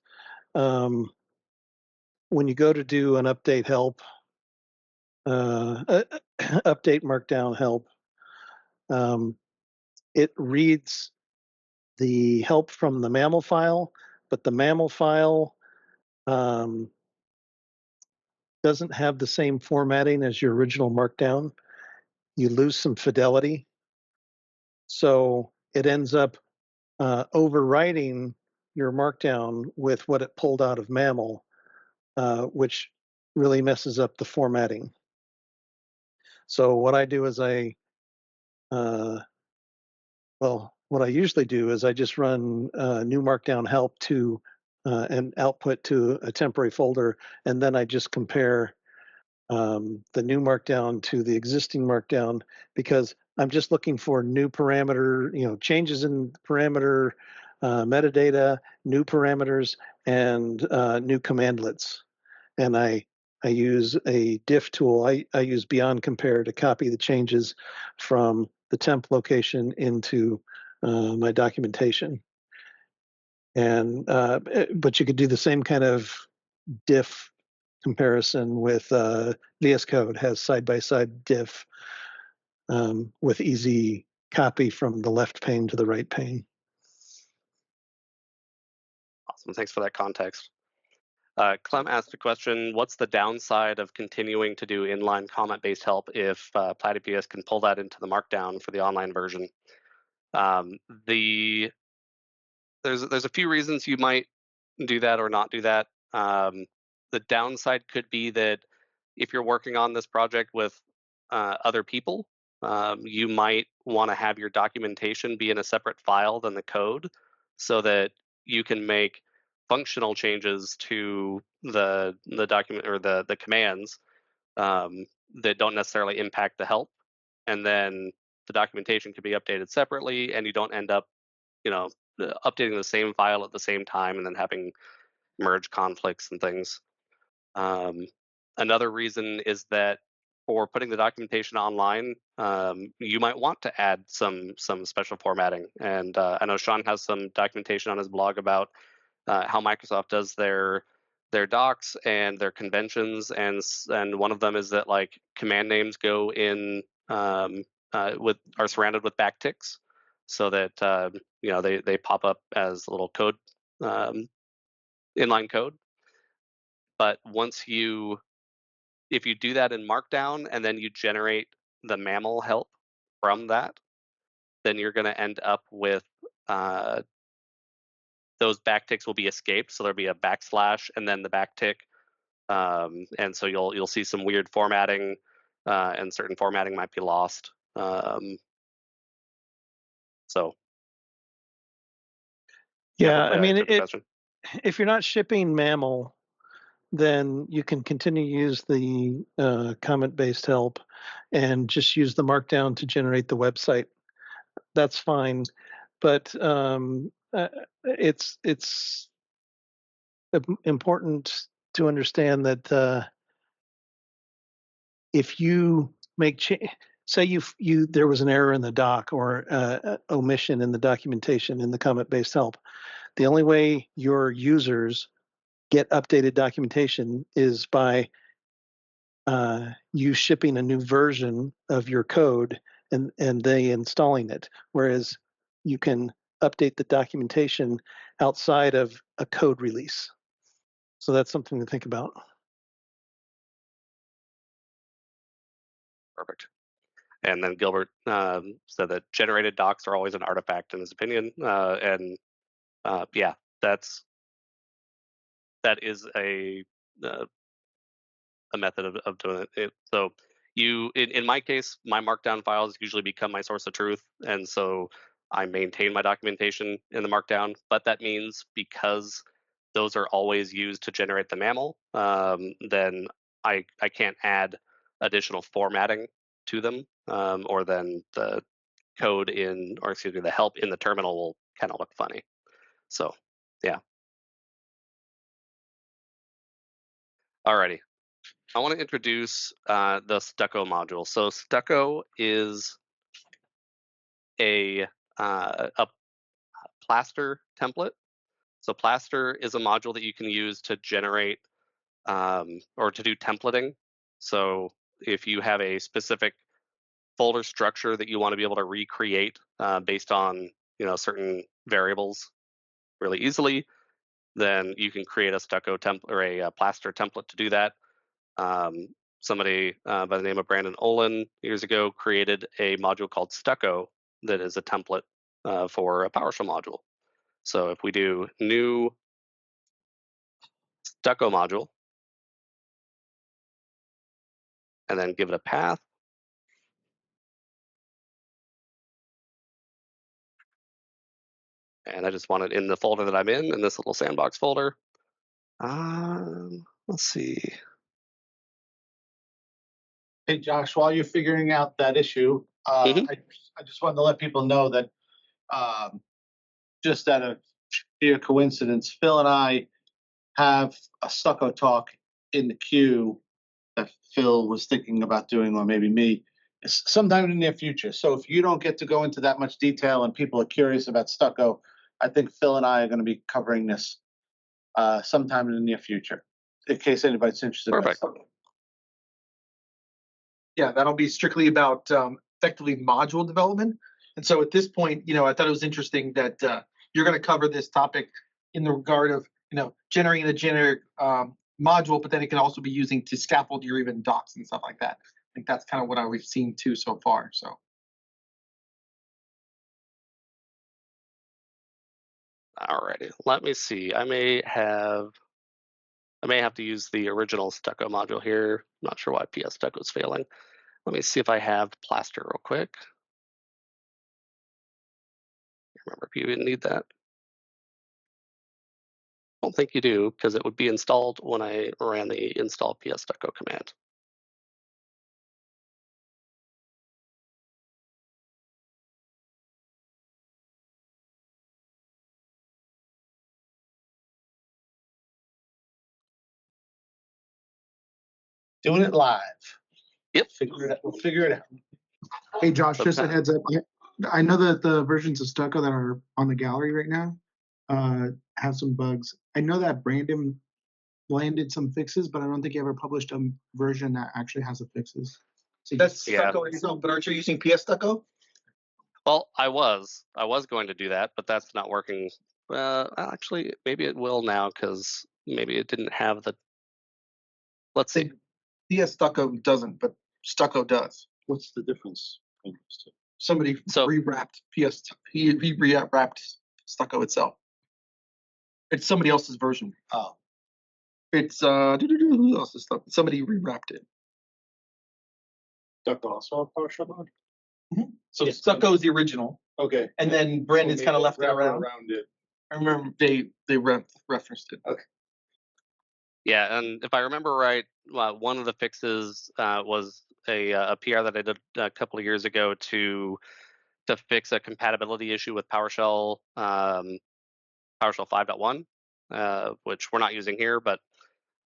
when you go to do an update help, update markdown help, it reads the help from the mammal file, but the mammal file doesn't have the same formatting as your original markdown. You lose some fidelity. So it ends up overwriting your markdown with what it pulled out of mammal, which really messes up the formatting. So what I do is what I usually do is I just run new markdown help to and output to a temporary folder, and then I just compare the new markdown to the existing markdown because I'm just looking for new parameter, changes in parameter metadata, new parameters, and new commandlets. And I use a diff tool. I use beyond compare to copy the changes from the temp location into my documentation. And but you could do the same kind of diff comparison with VS Code has side-by-side diff with easy copy from the left pane to the right pane. Awesome, thanks for that context. Clem asked a question, what's the downside of continuing to do inline comment-based help if PlatyPS can pull that into the markdown for the online version? There's a few reasons you might do that or not do that. The downside could be that if you're working on this project with other people, you might want to have your documentation be in a separate file than the code, so that you can make functional changes to the document or the commands that don't necessarily impact the help, and then the documentation can be updated separately, and you don't end up, updating the same file at the same time and then having merge conflicts and things. Another reason is that for putting the documentation online, you might want to add some special formatting. And I know Sean has some documentation on his blog about how Microsoft does their docs and their conventions, and one of them is that like command names go in are surrounded with backticks, so that they pop up as little code, inline code. But if you do that in Markdown and then you generate the MAML help from that, then you're going to end up with those backticks will be escaped. So there'll be a backslash and then the backtick, and so you'll see some weird formatting, and certain formatting might be lost. So yeah, I mean, question. if you're not shipping MAML, then you can continue to use the comment-based help and just use the Markdown to generate the website. That's fine, but it's important to understand that if you make say there was an error in the doc or omission in the documentation in the comment-based help, the only way your users get updated documentation is by you shipping a new version of your code and they installing it. Whereas you can update the documentation outside of a code release. So that's something to think about. Perfect. And then Gilbert said that generated docs are always an artifact in his opinion, and yeah, that is a method of doing it. So in my case, my Markdown files usually become my source of truth, and so I maintain my documentation in the Markdown. But that means because those are always used to generate the MAML, then I can't add additional formatting to them, or then the code the help in the terminal will kind of look funny. So yeah. Alrighty. I want to introduce the Stucco module. So Stucco is a plaster template. So plaster is a module that you can use to generate or to do templating. So if you have a specific folder structure that you want to be able to recreate based on certain variables really easily, then you can create a Stucco template or a plaster template to do that. Somebody by the name of Brandon Olin years ago created a module called Stucco that is a template for a PowerShell module. So if we do new Stucco module and then give it a path, and I just want it in the folder that I'm in this little sandbox folder. Let's see. Hey, Josh, while you're figuring out that issue, I just wanted to let people know that just out of sheer coincidence, Phil and I have a Stucco talk in the queue that Phil was thinking about doing, or maybe me, sometime in the near future. So if you don't get to go into that much detail and people are curious about Stucco, I think Phil and I are going to be covering this sometime in the near future, in case anybody's interested. Perfect. Yeah, that'll be strictly about effectively module development. And so at this point, I thought it was interesting that you're going to cover this topic in the regard of, generating a generic module, but then it can also be using to scaffold your even docs and stuff like that. I think that's kind of what we've seen too so far. So. Alrighty, let me see. I may have I may have to use the original Stucco module here. I'm not sure why PS Stucco is failing. Let me see if I have plaster real quick. Remember if you even need that. I don't think you do, because it would be installed when I ran the install PS Stucco command. Doing it live. Yep. We'll figure it out. Hey Josh, just a Okay. heads up. I know that the versions of Stucco that are on the gallery right now have some bugs. I know that Brandon landed some fixes, but I don't think he ever published a version that actually has the fixes. So That's Yeah. Stucco itself, but aren't you using PS Stucco? Well, I was going to do that, but that's not working. Actually, maybe it will now, because maybe it didn't have the. Let's see. PS Stucco doesn't, but Stucco does. What's the difference between those two? Somebody So- rewrapped PS. He rewrapped Stucco itself. It's somebody else's version. Oh, It's who else's stuff? Somebody rewrapped it. Stucco also a partial mode? So Yeah. Stucco is the original, Okay. and then Brandon's So kind of maybe left it wrap around. it. I remember they referenced it. Yeah, and if I remember right, one of the fixes was a PR that I did a couple of years ago to fix a compatibility issue with PowerShell PowerShell 5.1, which we're not using here, but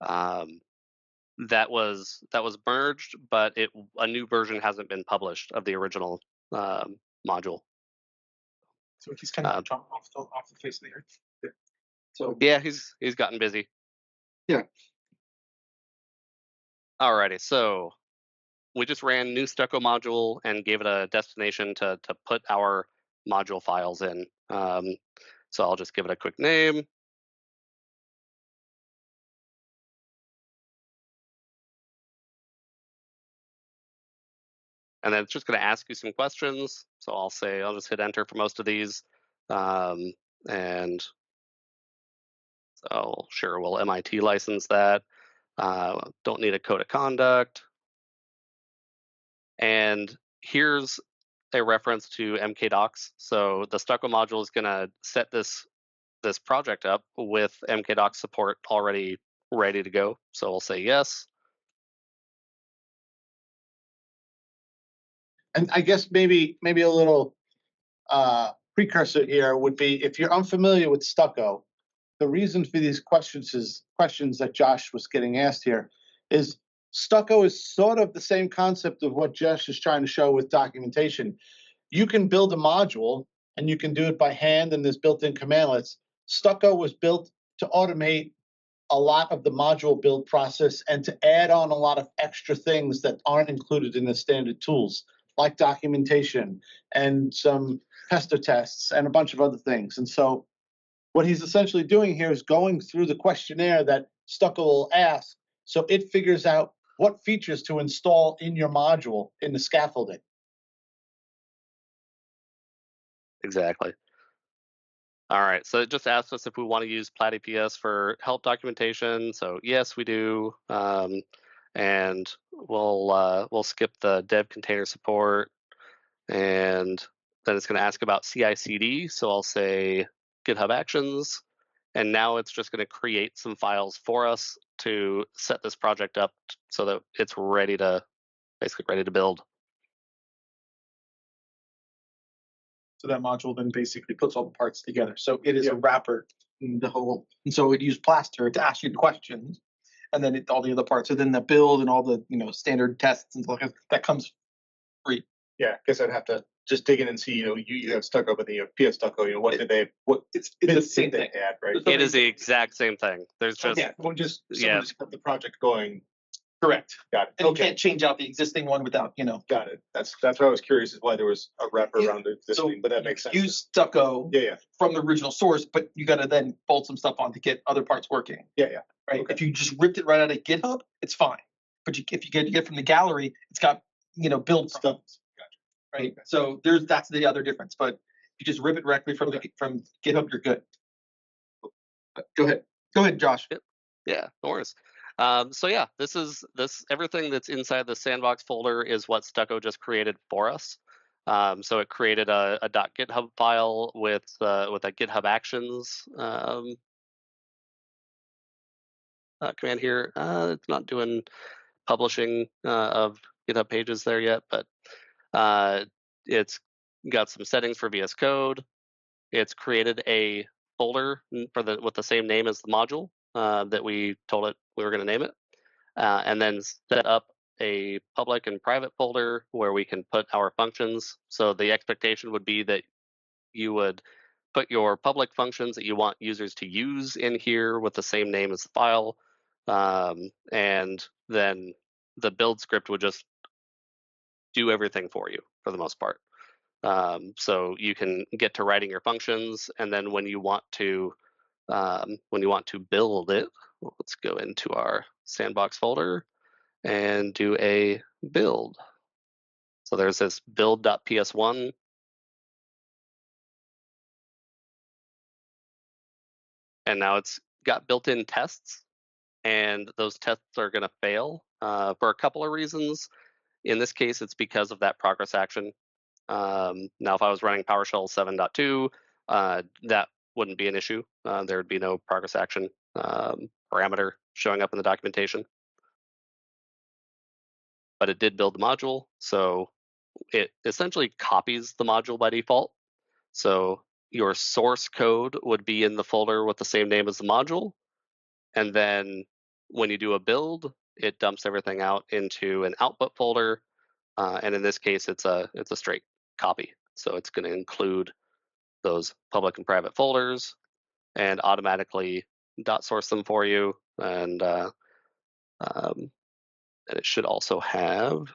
that was merged, but a new version hasn't been published of the original module. So he's kind of jumped off the face of the earth. Yeah. So Yeah, he's gotten busy. Yeah. Alrighty, so we just ran new Stucco module and gave it a destination to put our module files in. So I'll just give it a quick name. And then it's just going to ask you some questions. So I'll just hit enter for most of these. And so sure, we'll MIT license that. Don't need a code of conduct. And here's a reference to MKDocs. So the Stucco module is going to set this project up with MKDocs support already ready to go. So we'll say yes. and I guess maybe a little precursor here would be, if you're unfamiliar with Stucco, the reason for these questions that Josh was getting asked here is Stucco is sort of the same concept of what Josh is trying to show with documentation. You can build a module and you can do it by hand, and there's built-in commandlets. Stucco was built to automate a lot of the module build process and to add on a lot of extra things that aren't included in the standard tools, like documentation and some tester tests and a bunch of other things. And so what he's essentially doing here is going through the questionnaire that Stucco will ask, so it figures out what features to install in your module in the scaffolding. Exactly. All right, so it just asked us if we want to use PlatyPS for help documentation. So yes, we do. And we'll skip the dev container support, and then it's going to ask about CI/CD. So I'll say GitHub Actions, and now it's just going to create some files for us to set this project up so that it's basically ready to build. So that module then basically puts all the parts together. So it is a wrapper in the whole. And so it used Plaster to ask you the questions, and then all the other parts. So then the build and all the standard tests and stuff like that comes free. Yeah, I guess I'd have to just dig in and see, you have Stucco, but the PS Stucco, what It's the same they thing. add, right? It is the exact same thing. There's just Someone just Yeah. kept the project going. Correct. Got it. And you Okay, can't change out the existing one without, got it. That's what I was curious, is why there was a wrapper around it this So thing, but that makes sense. use Stucco Yeah. from the original source, but you got to then bolt some stuff on to get other parts working. Yeah. Right. Okay. If you just ripped it right out of GitHub, it's fine. But if you get from the gallery, it's got build Stuff. right. So that's the other difference. But if you just rip it directly from GitHub, you're good. Go ahead, Josh. Yeah, no worries. So yeah, this everything that's inside the sandbox folder is what Stucco just created for us. So it created a .github file with a GitHub Actions command here. It's not doing publishing of GitHub pages there yet, but it's got some settings for VS Code. It's created a folder with the same name as the module that we told it we were going to name it, and then set up a public and private folder where we can put our functions. So the expectation would be that you would put your public functions that you want users to use in here with the same name as the file, and then the build script would just do everything for you for the most part. So you can get to writing your functions, and then when you want to build it, let's go into our sandbox folder and do a build. So there's this build.ps1. And now it's got built-in tests, and those tests are going to fail for a couple of reasons. In this case, it's because of that progress action. Now, if I was running PowerShell 7.2, that wouldn't be an issue. There would be no progress action parameter showing up in the documentation. But it did build the module, so it essentially copies the module by default. So your source code would be in the folder with the same name as the module. And then when you do a build, it dumps everything out into an output folder. And in this case, it's a straight copy. So it's going to include those public and private folders and automatically .source them for you. And it should also have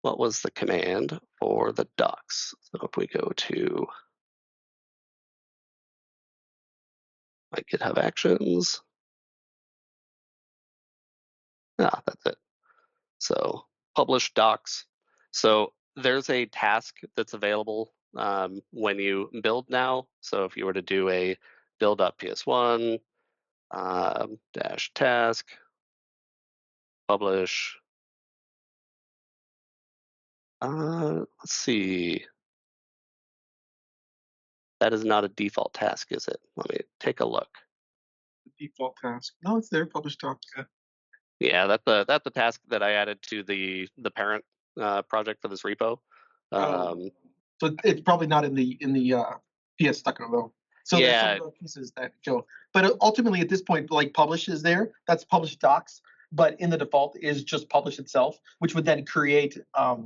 what was the command for the docs. So if we go to my GitHub Actions, that's it. So publish docs. So there's a task that's available when you build now. So if you were to do a build.ps1 dash task, publish. Let's see. That is not a default task, is it? Let me take a look. Default task. No, it's there. Publish docs. Yeah, that's the task that I added to the parent project for this repo. So it's probably not in the PS Stucco though. So there's some of the pieces that go. But ultimately, at this point, like publish is there. That's publish docs. But in the default is just publish itself, which would then create a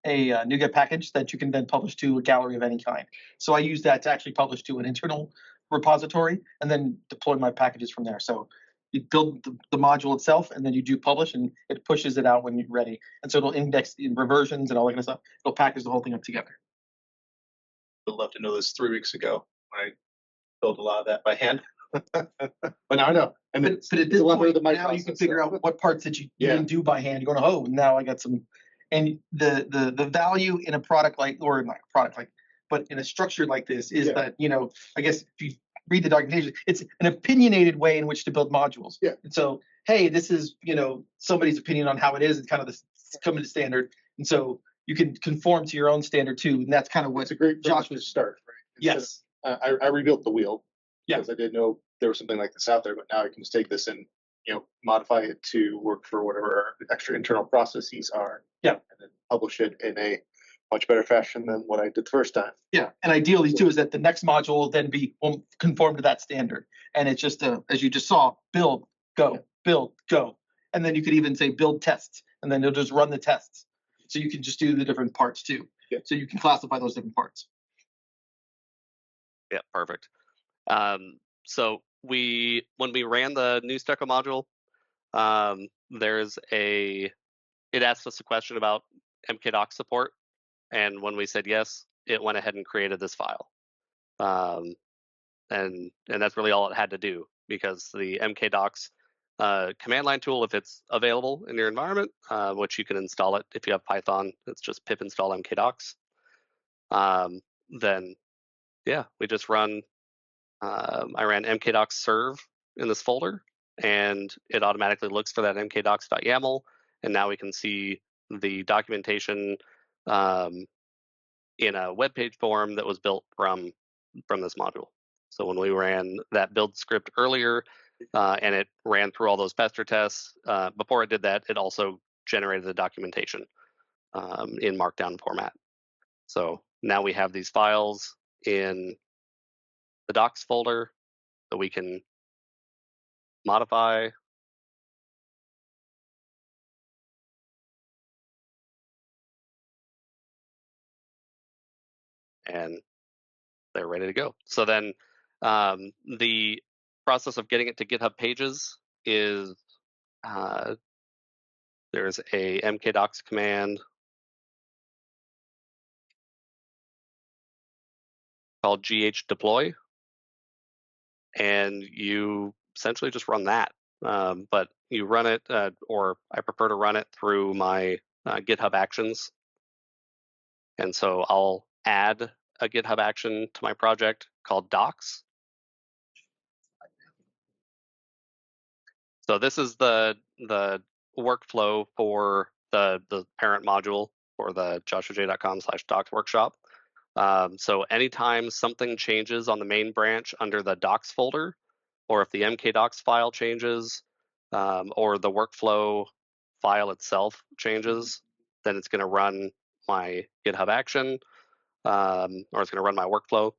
NuGet package that you can then publish to a gallery of any kind. So I use that to actually publish to an internal repository and then deploy my packages from there. So you build the module itself, and then you do publish, and it pushes it out when you're ready. And so it'll index in reversions and all that kind of stuff. It'll package the whole thing up together. Would love to know this 3 weeks ago. I built a lot of that by hand. But now I know. And but at this point, now you can figure out what parts that you didn't do by hand. You're going, oh, now I got some. And the value in a product like, or not a product like, but in a structure like this is that, I guess if you read the documentation, it's an opinionated way in which to build modules. Yeah. And so, hey, this is, somebody's opinion on how it is. It's kind of the coming to standard. And so you can conform to your own standard too. And that's kind of what it's a great Josh was start, right? Yes. I rebuilt the wheel. Yeah. Because I didn't know there was something like this out there, but now I can just take this and, modify it to work for whatever our extra internal processes are. Yeah. And then publish it in a much better fashion than what I did the first time. Yeah, and ideally too is that the next module will then will conform to that standard. And it's just as you just saw, build, go, build, go. And then you could even say build tests, and then you'll just run the tests. So you can just do the different parts too. Yeah. So you can classify those different parts. Yeah, perfect. So when we ran the new Stucco module, it asked us a question about MKDocs support, and when we said yes, it went ahead and created this file. And that's really all it had to do, because the MKDocs command line tool, if it's available in your environment, which you can install it if you have Python, it's just pip install MKDocs. then yeah, we just run. I ran MKDocs serve in this folder, and it automatically looks for that mkdocs.yaml, and now we can see the documentation in a web page form that was built from this module. So when we ran that build script earlier, and it ran through all those pester tests, before it did that, it also generated the documentation in markdown format. So now we have these files in the docs folder that we can modify. And they're ready to go. So then the process of getting it to GitHub Pages is there's a mkdocs command called gh-deploy, and you essentially just run that. But you run it, or I prefer to run it through my GitHub Actions. And so I'll add a GitHub action to my project called docs. So this is the workflow for the parent module for the joshuaj.com/docs workshop. So anytime something changes on the main branch under the docs folder, or if the mkdocs file changes, or the workflow file itself changes, then it's going to run my GitHub action, or it's going to run my workflow,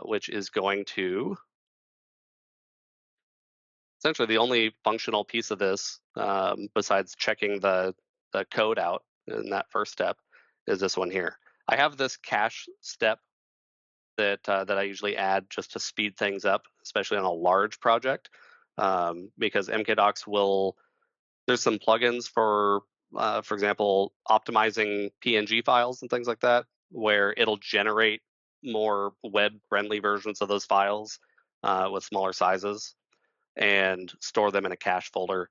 which is going to essentially the only functional piece of this, besides checking the code out in that first step, is this one here. I have this cache step that I usually add just to speed things up, especially on a large project, because MKDocs will. There's some plugins for example, optimizing PNG files and things like that, where it'll generate more web-friendly versions of those files with smaller sizes and store them in a cache folder.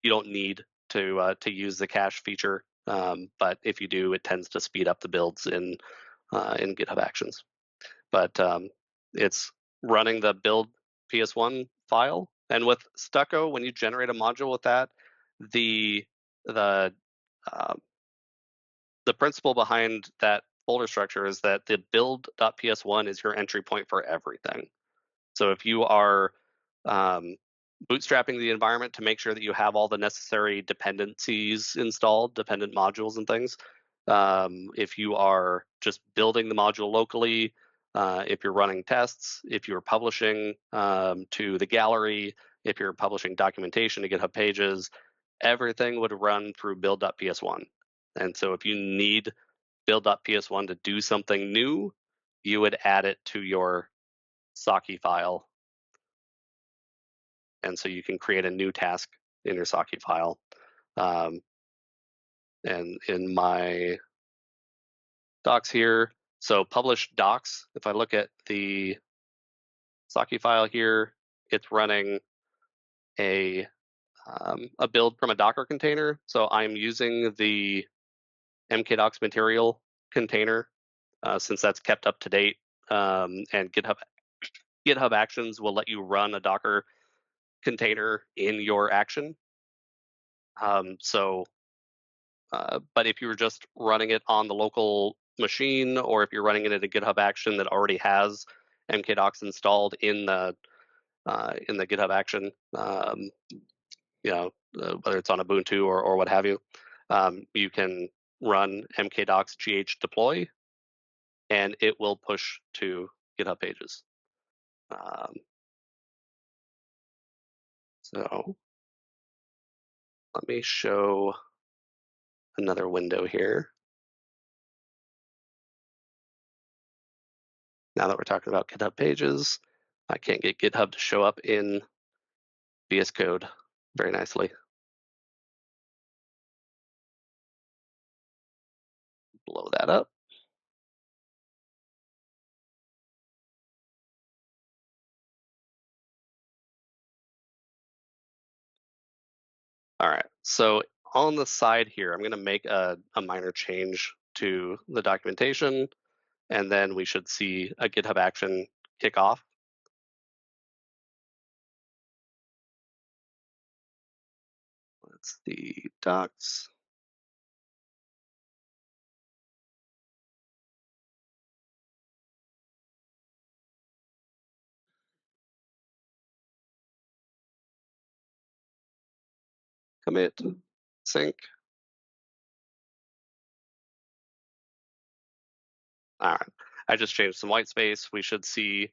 You don't need to use the cache feature, but if you do, it tends to speed up the builds in GitHub Actions. But it's running the build PS1 file, and with Stucco, when you generate a module with that, the principle behind that folder structure is that the build.ps1 is your entry point for everything. So if you are bootstrapping the environment to make sure that you have all the necessary dependencies installed, dependent modules and things, if you are just building the module locally, if you're running tests, if you're publishing to the gallery, if you're publishing documentation to GitHub Pages, everything would run through build.ps1. And so if you need build.ps1 to do something new, you would add it to your Saki file. And so you can create a new task in your Saki file. And in my docs here, so publish docs, if I look at the Saki file here, it's running a build from a Docker container. So I'm using the mkdocs material container since that's kept up to date, and GitHub Actions will let you run a Docker container in your action. But if you were just running it on the local machine, or if you're running it in a GitHub action that already has mkdocs installed in the GitHub action, whether it's on Ubuntu or what have you, you can run mkdocs gh-deploy, and it will push to GitHub Pages. So let me show another window here. Now that we're talking about GitHub Pages, I can't get GitHub to show up in VS Code very nicely. Blow that up. All right, so on the side here, I'm going to make a minor change to the documentation. and then we should see a GitHub action kick off. Let's see, docs. Commit, sync. All right, I just changed some white space. We should see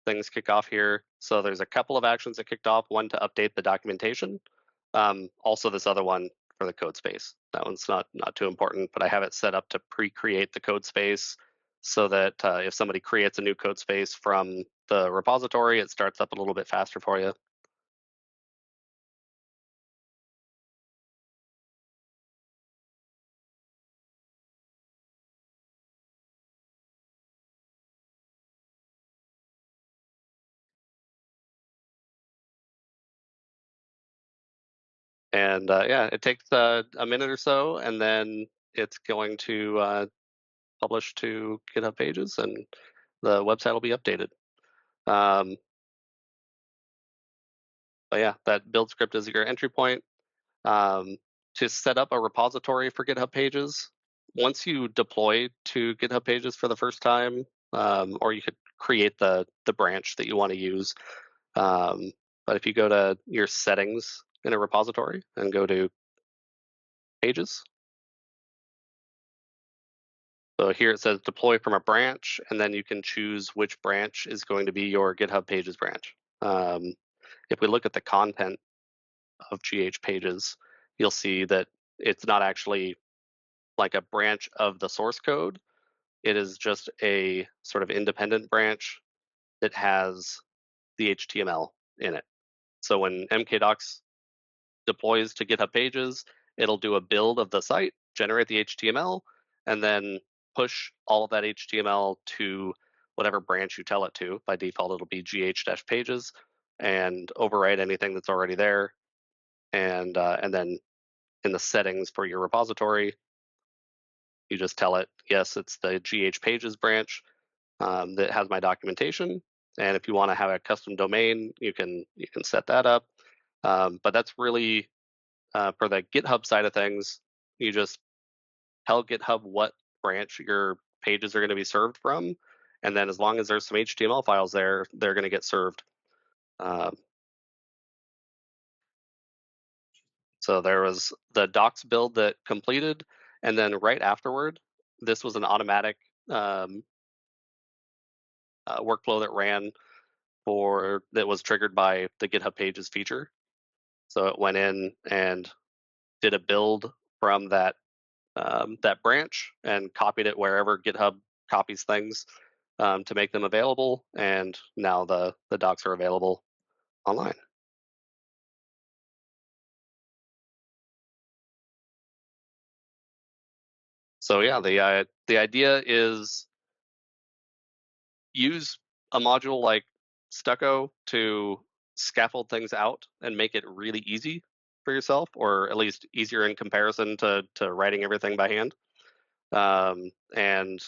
things kick off here. So there's a couple of actions that kicked off, one to update the documentation. Also this other one for the code space. That one's not too important, but I have it set up to pre-create the code space so that if somebody creates a new code space from the repository, it starts up a little bit faster for you. And yeah, it takes a minute or so, and then it's going to publish to GitHub Pages, and the website will be updated. But yeah, that build script is your entry point. To set up a repository for GitHub Pages, once you deploy to GitHub Pages for the first time, or you could create the branch that you want to use. But if you go to your settings in a repository and go to Pages, so here it says deploy from a branch, and then you can choose which branch is going to be your GitHub Pages branch. If we look at the content of GH Pages, you'll see that it's not actually like a branch of the source code. It is just a sort of independent branch that has the HTML in it. So when MKDocs deploys to GitHub Pages, it'll do a build of the site, generate the HTML, and then push all of that HTML to whatever branch you tell it to. By default, it'll be gh-pages, and overwrite anything that's already there. And then in the settings for your repository, you just tell it, yes, it's the GH Pages branch that has my documentation. And if you want to have a custom domain, you can set that up. But that's really for the GitHub side of things. You just tell GitHub what branch your pages are going to be served from, and then as long as there's some HTML files there, they're going to get served. So there was the docs build that completed, and then right afterward, this was an automatic workflow that ran that was triggered by the GitHub Pages feature. So it went in and did a build from that branch and copied it wherever GitHub copies things to make them available. And now the docs are available online. So yeah, the idea is use a module like Stucco to scaffold things out and make it really easy for yourself, or at least easier in comparison to writing everything by hand. And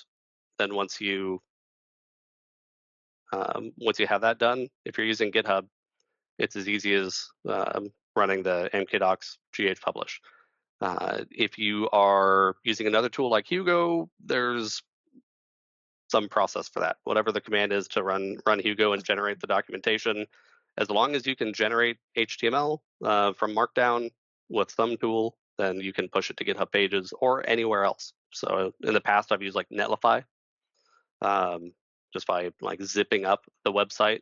then once you have that done, if you're using GitHub, it's as easy as running the MKDocs GH publish. If you are using another tool like Hugo, there's some process for that. Whatever the command is to run Hugo and generate the documentation, as long as you can generate HTML from Markdown with some tool, then you can push it to GitHub Pages or anywhere else. So in the past, I've used like Netlify, just by like zipping up the website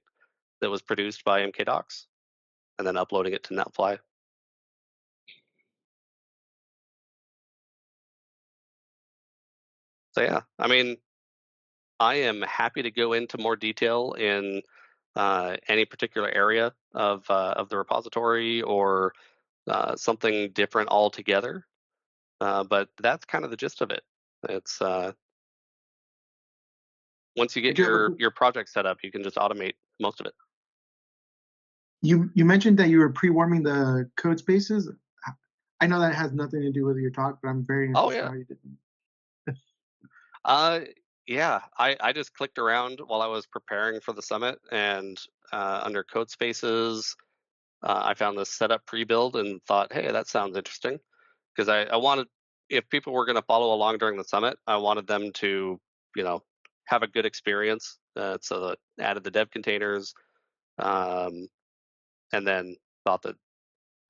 that was produced by MKDocs and then uploading it to Netlify. So yeah, I mean, I am happy to go into more detail in any particular area of the repository or something different altogether. But that's kind of the gist of it. It's once you get your project set up, you can just automate most of it. You mentioned that you were pre-warming the code spaces. I know that has nothing to do with your talk, but I'm very interested how you did. Yeah, I just clicked around while I was preparing for the summit, and under code spaces, I found this setup pre-build and thought, hey, that sounds interesting, because I wanted, if people were going to follow along during the summit, I wanted them to, have a good experience. So that added the dev containers, um, and then thought that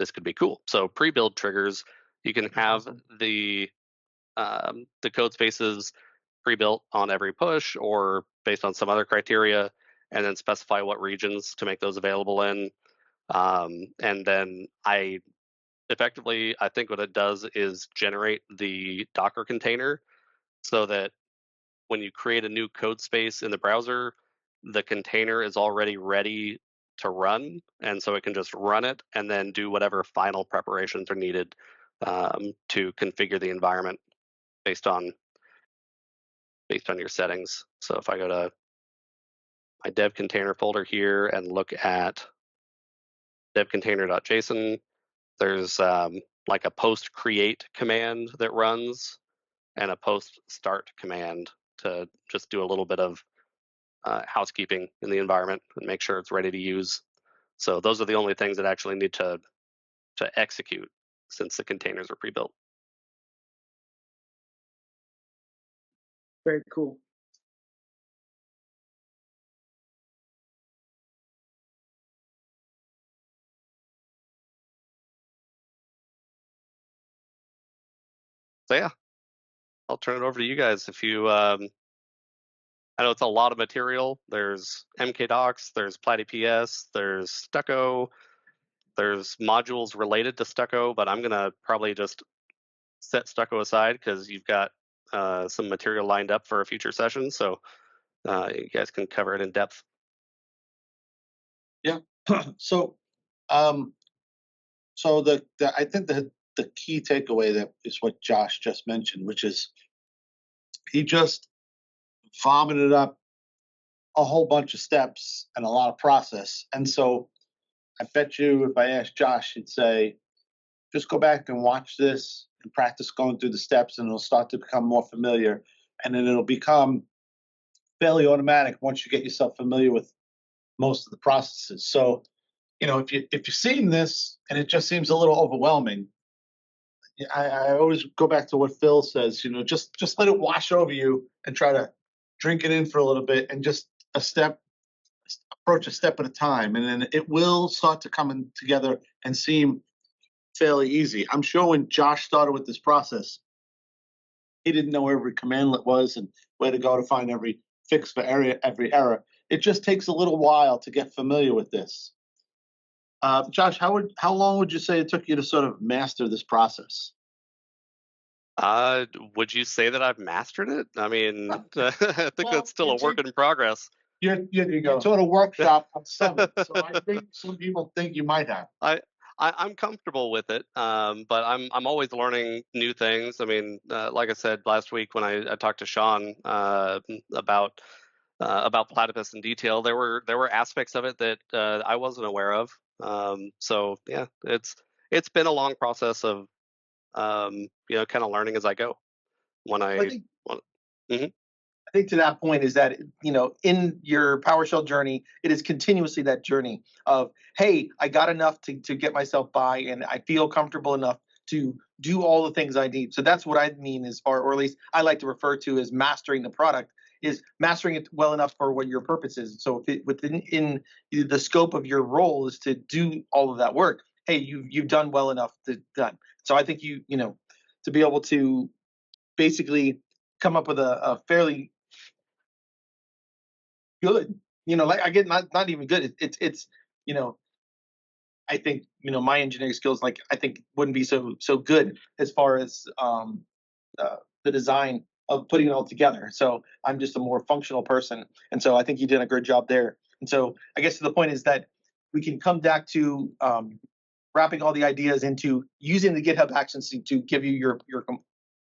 this could be cool. So pre-build triggers, you can have the code spaces pre-built on every push or based on some other criteria, and then specify what regions to make those available in. And then I think what it does is generate the Docker container so that when you create a new code space in the browser, the container is already ready to run. And so it can just run it and then do whatever final preparations are needed to configure the environment based on your settings. So if I go to my dev container folder here and look at devcontainer.json, there's like a post create command that runs and a post start command to just do a little bit of housekeeping in the environment and make sure it's ready to use. So those are the only things that actually need to execute since the containers are pre-built. Very cool. So yeah, I'll turn it over to you guys. If you, I know it's a lot of material. There's MKDocs, there's PlatyPS, there's Stucco, there's modules related to Stucco, but I'm gonna probably just set Stucco aside because you've got some material lined up for a future session. So you guys can cover it in depth. Yeah. So, I think the key takeaway that is what Josh just mentioned, which is he just vomited up a whole bunch of steps and a lot of process. And so I bet you if I asked Josh, he'd say, just go back and watch this and practice going through the steps and it'll start to become more familiar. And then it'll become fairly automatic once you get yourself familiar with most of the processes. So, if you're seeing this and it just seems a little overwhelming, I always go back to what Phil says, just let it wash over you and try to drink it in for a little bit and just approach a step at a time. And then it will start to come together and seem fairly easy. I'm sure when Josh started with this process, he didn't know where every commandlet was and where to go to find every fix for every error. It just takes a little while to get familiar with this. Josh, how long would you say it took you to sort of master this process? Would you say that I've mastered it? I mean, I think that's still a work in progress. You taught a workshop on Summit, so I think some people think you might have. I'm comfortable with it, but I'm always learning new things. I mean, like I said last week when I talked to Sean about PlatyPS in detail, there were aspects of it that I wasn't aware of. So yeah, it's been a long process of kind of learning as I go. I think to that point is that, in your PowerShell journey, it is continuously that journey of, hey, I got enough to get myself by and I feel comfortable enough to do all the things I need. So that's what I mean or at least I like to refer to as mastering the product, is mastering it well enough for what your purpose is. So if within the scope of your role is to do all of that work, hey, you've done well enough done. So I think to be able to basically come up with a fairly good, like I get not even good. It's I think my engineering skills, like I think wouldn't be so good as far as the design of putting it all together. So I'm just a more functional person, and so I think you did a good job there. And so I guess the point is that we can come back to wrapping all the ideas into using the GitHub Actions to give you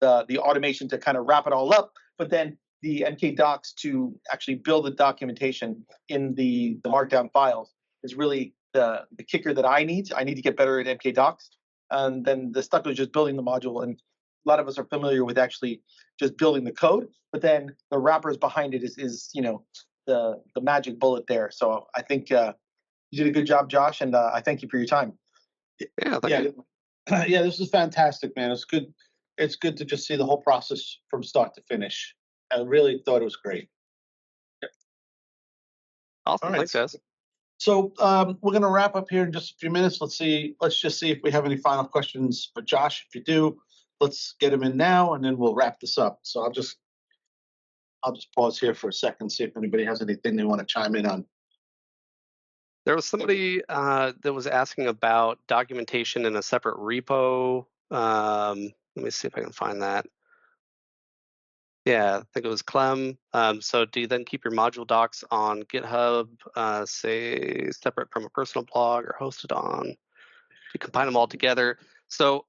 the automation to kind of wrap it all up, but then the MKDocs to actually build the documentation in the markdown files is really the kicker that I need. I need to get better at MKDocs. And then the Stucco is just building the module and lot of us are familiar with actually just building the code, but then the wrappers behind it is the magic bullet there. So I think you did a good job, Josh, and I thank you for your time. Yeah, thank you. Yeah, this is fantastic, man. It's good. It's good to just see the whole process from start to finish. I really thought it was great. Awesome. All right. Thanks, guys. So we're going to wrap up here in just a few minutes. Let's just see if we have any final questions for Josh. If you do, let's get him in now, and then we'll wrap this up. So I'll just pause here for a second, see if anybody has anything they want to chime in on. There was somebody that was asking about documentation in a separate repo. Let me see if I can find that. Yeah, I think it was Clem. So do you then keep your module docs on GitHub, say separate from a personal blog, or hosted on? Do you combine them all together? So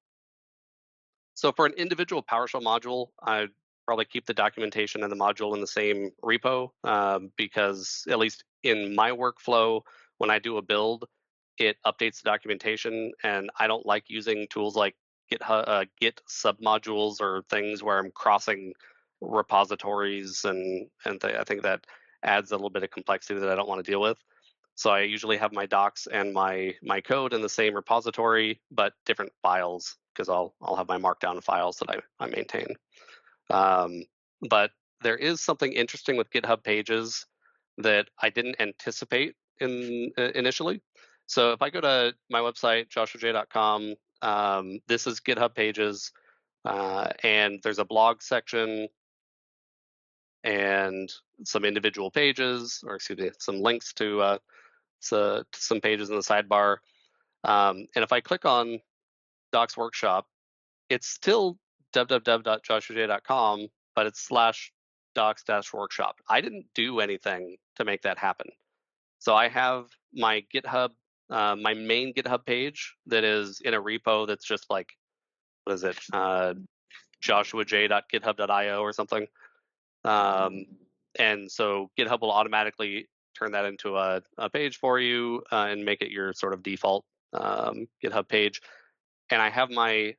for an individual PowerShell module, I'd probably keep the documentation and the module in the same repo, because at least in my workflow, when I do a build, it updates the documentation, and I don't like using tools like GitHub, Git submodules or things where I'm crossing repositories, and I think that adds a little bit of complexity that I don't want to deal with. So I usually have my docs and my code in the same repository, but different files, because I'll have my markdown files that I maintain. But there is something interesting with GitHub Pages that I didn't anticipate initially. So if I go to my website, joshua.com, this is GitHub Pages, and there's a blog section and some individual pages, or excuse me, some links to some pages in the sidebar. And if I click on Docs Workshop, it's still www.joshua.com, but it's /docs-workshop. I didn't do anything to make that happen. So I have my GitHub, my main GitHub page that is in a repo that's just like, what is it, joshuaj.github.io or something. And so GitHub will automatically turn that into a page for you and make it your sort of default GitHub page. And I have my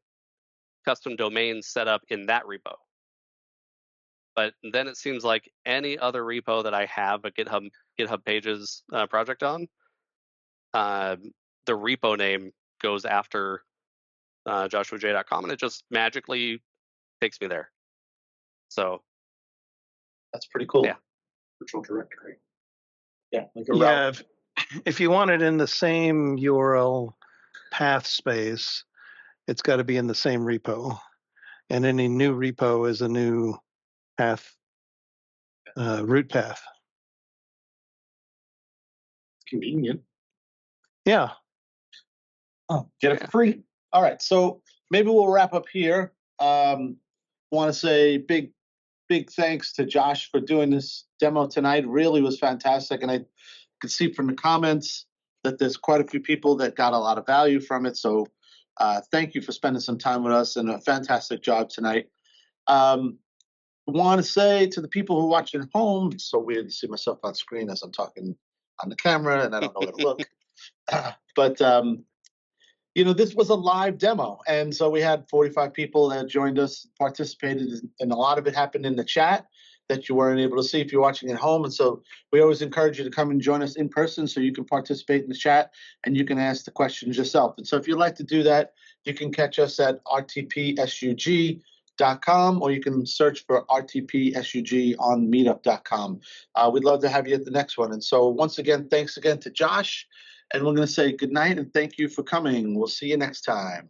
custom domain set up in that repo. But then it seems like any other repo that I have a GitHub Pages project on, the repo name goes after joshuaj.com, and it just magically takes me there. So that's pretty cool. Yeah. Virtual directory. Yeah, like a route. If you want it in the same URL path space, it's got to be in the same repo. And any new repo is a new path, root path. Convenient. Yeah. Oh, get it for free. All right, so maybe we'll wrap up here. Want to say big thanks to Josh for doing this demo tonight. Really was fantastic, and I could see from the comments that there's quite a few people that got a lot of value from it. So thank you for spending some time with us, and a fantastic job tonight. Want to say to the people who are watching at home, it's so weird to see myself on screen as I'm talking on the camera, and I don't know where to look. But this was a live demo, and so we had 45 people that joined us, participated, and a lot of it happened in the chat that you weren't able to see if you're watching at home. And so we always encourage you to come and join us in person so you can participate in the chat and you can ask the questions yourself. And so if you'd like to do that, you can catch us at rtpsug.com, or you can search for rtpsug on meetup.com. We'd love to have you at the next one. And so once again, thanks again to Josh. And we're going to say good night and thank you for coming. We'll see you next time.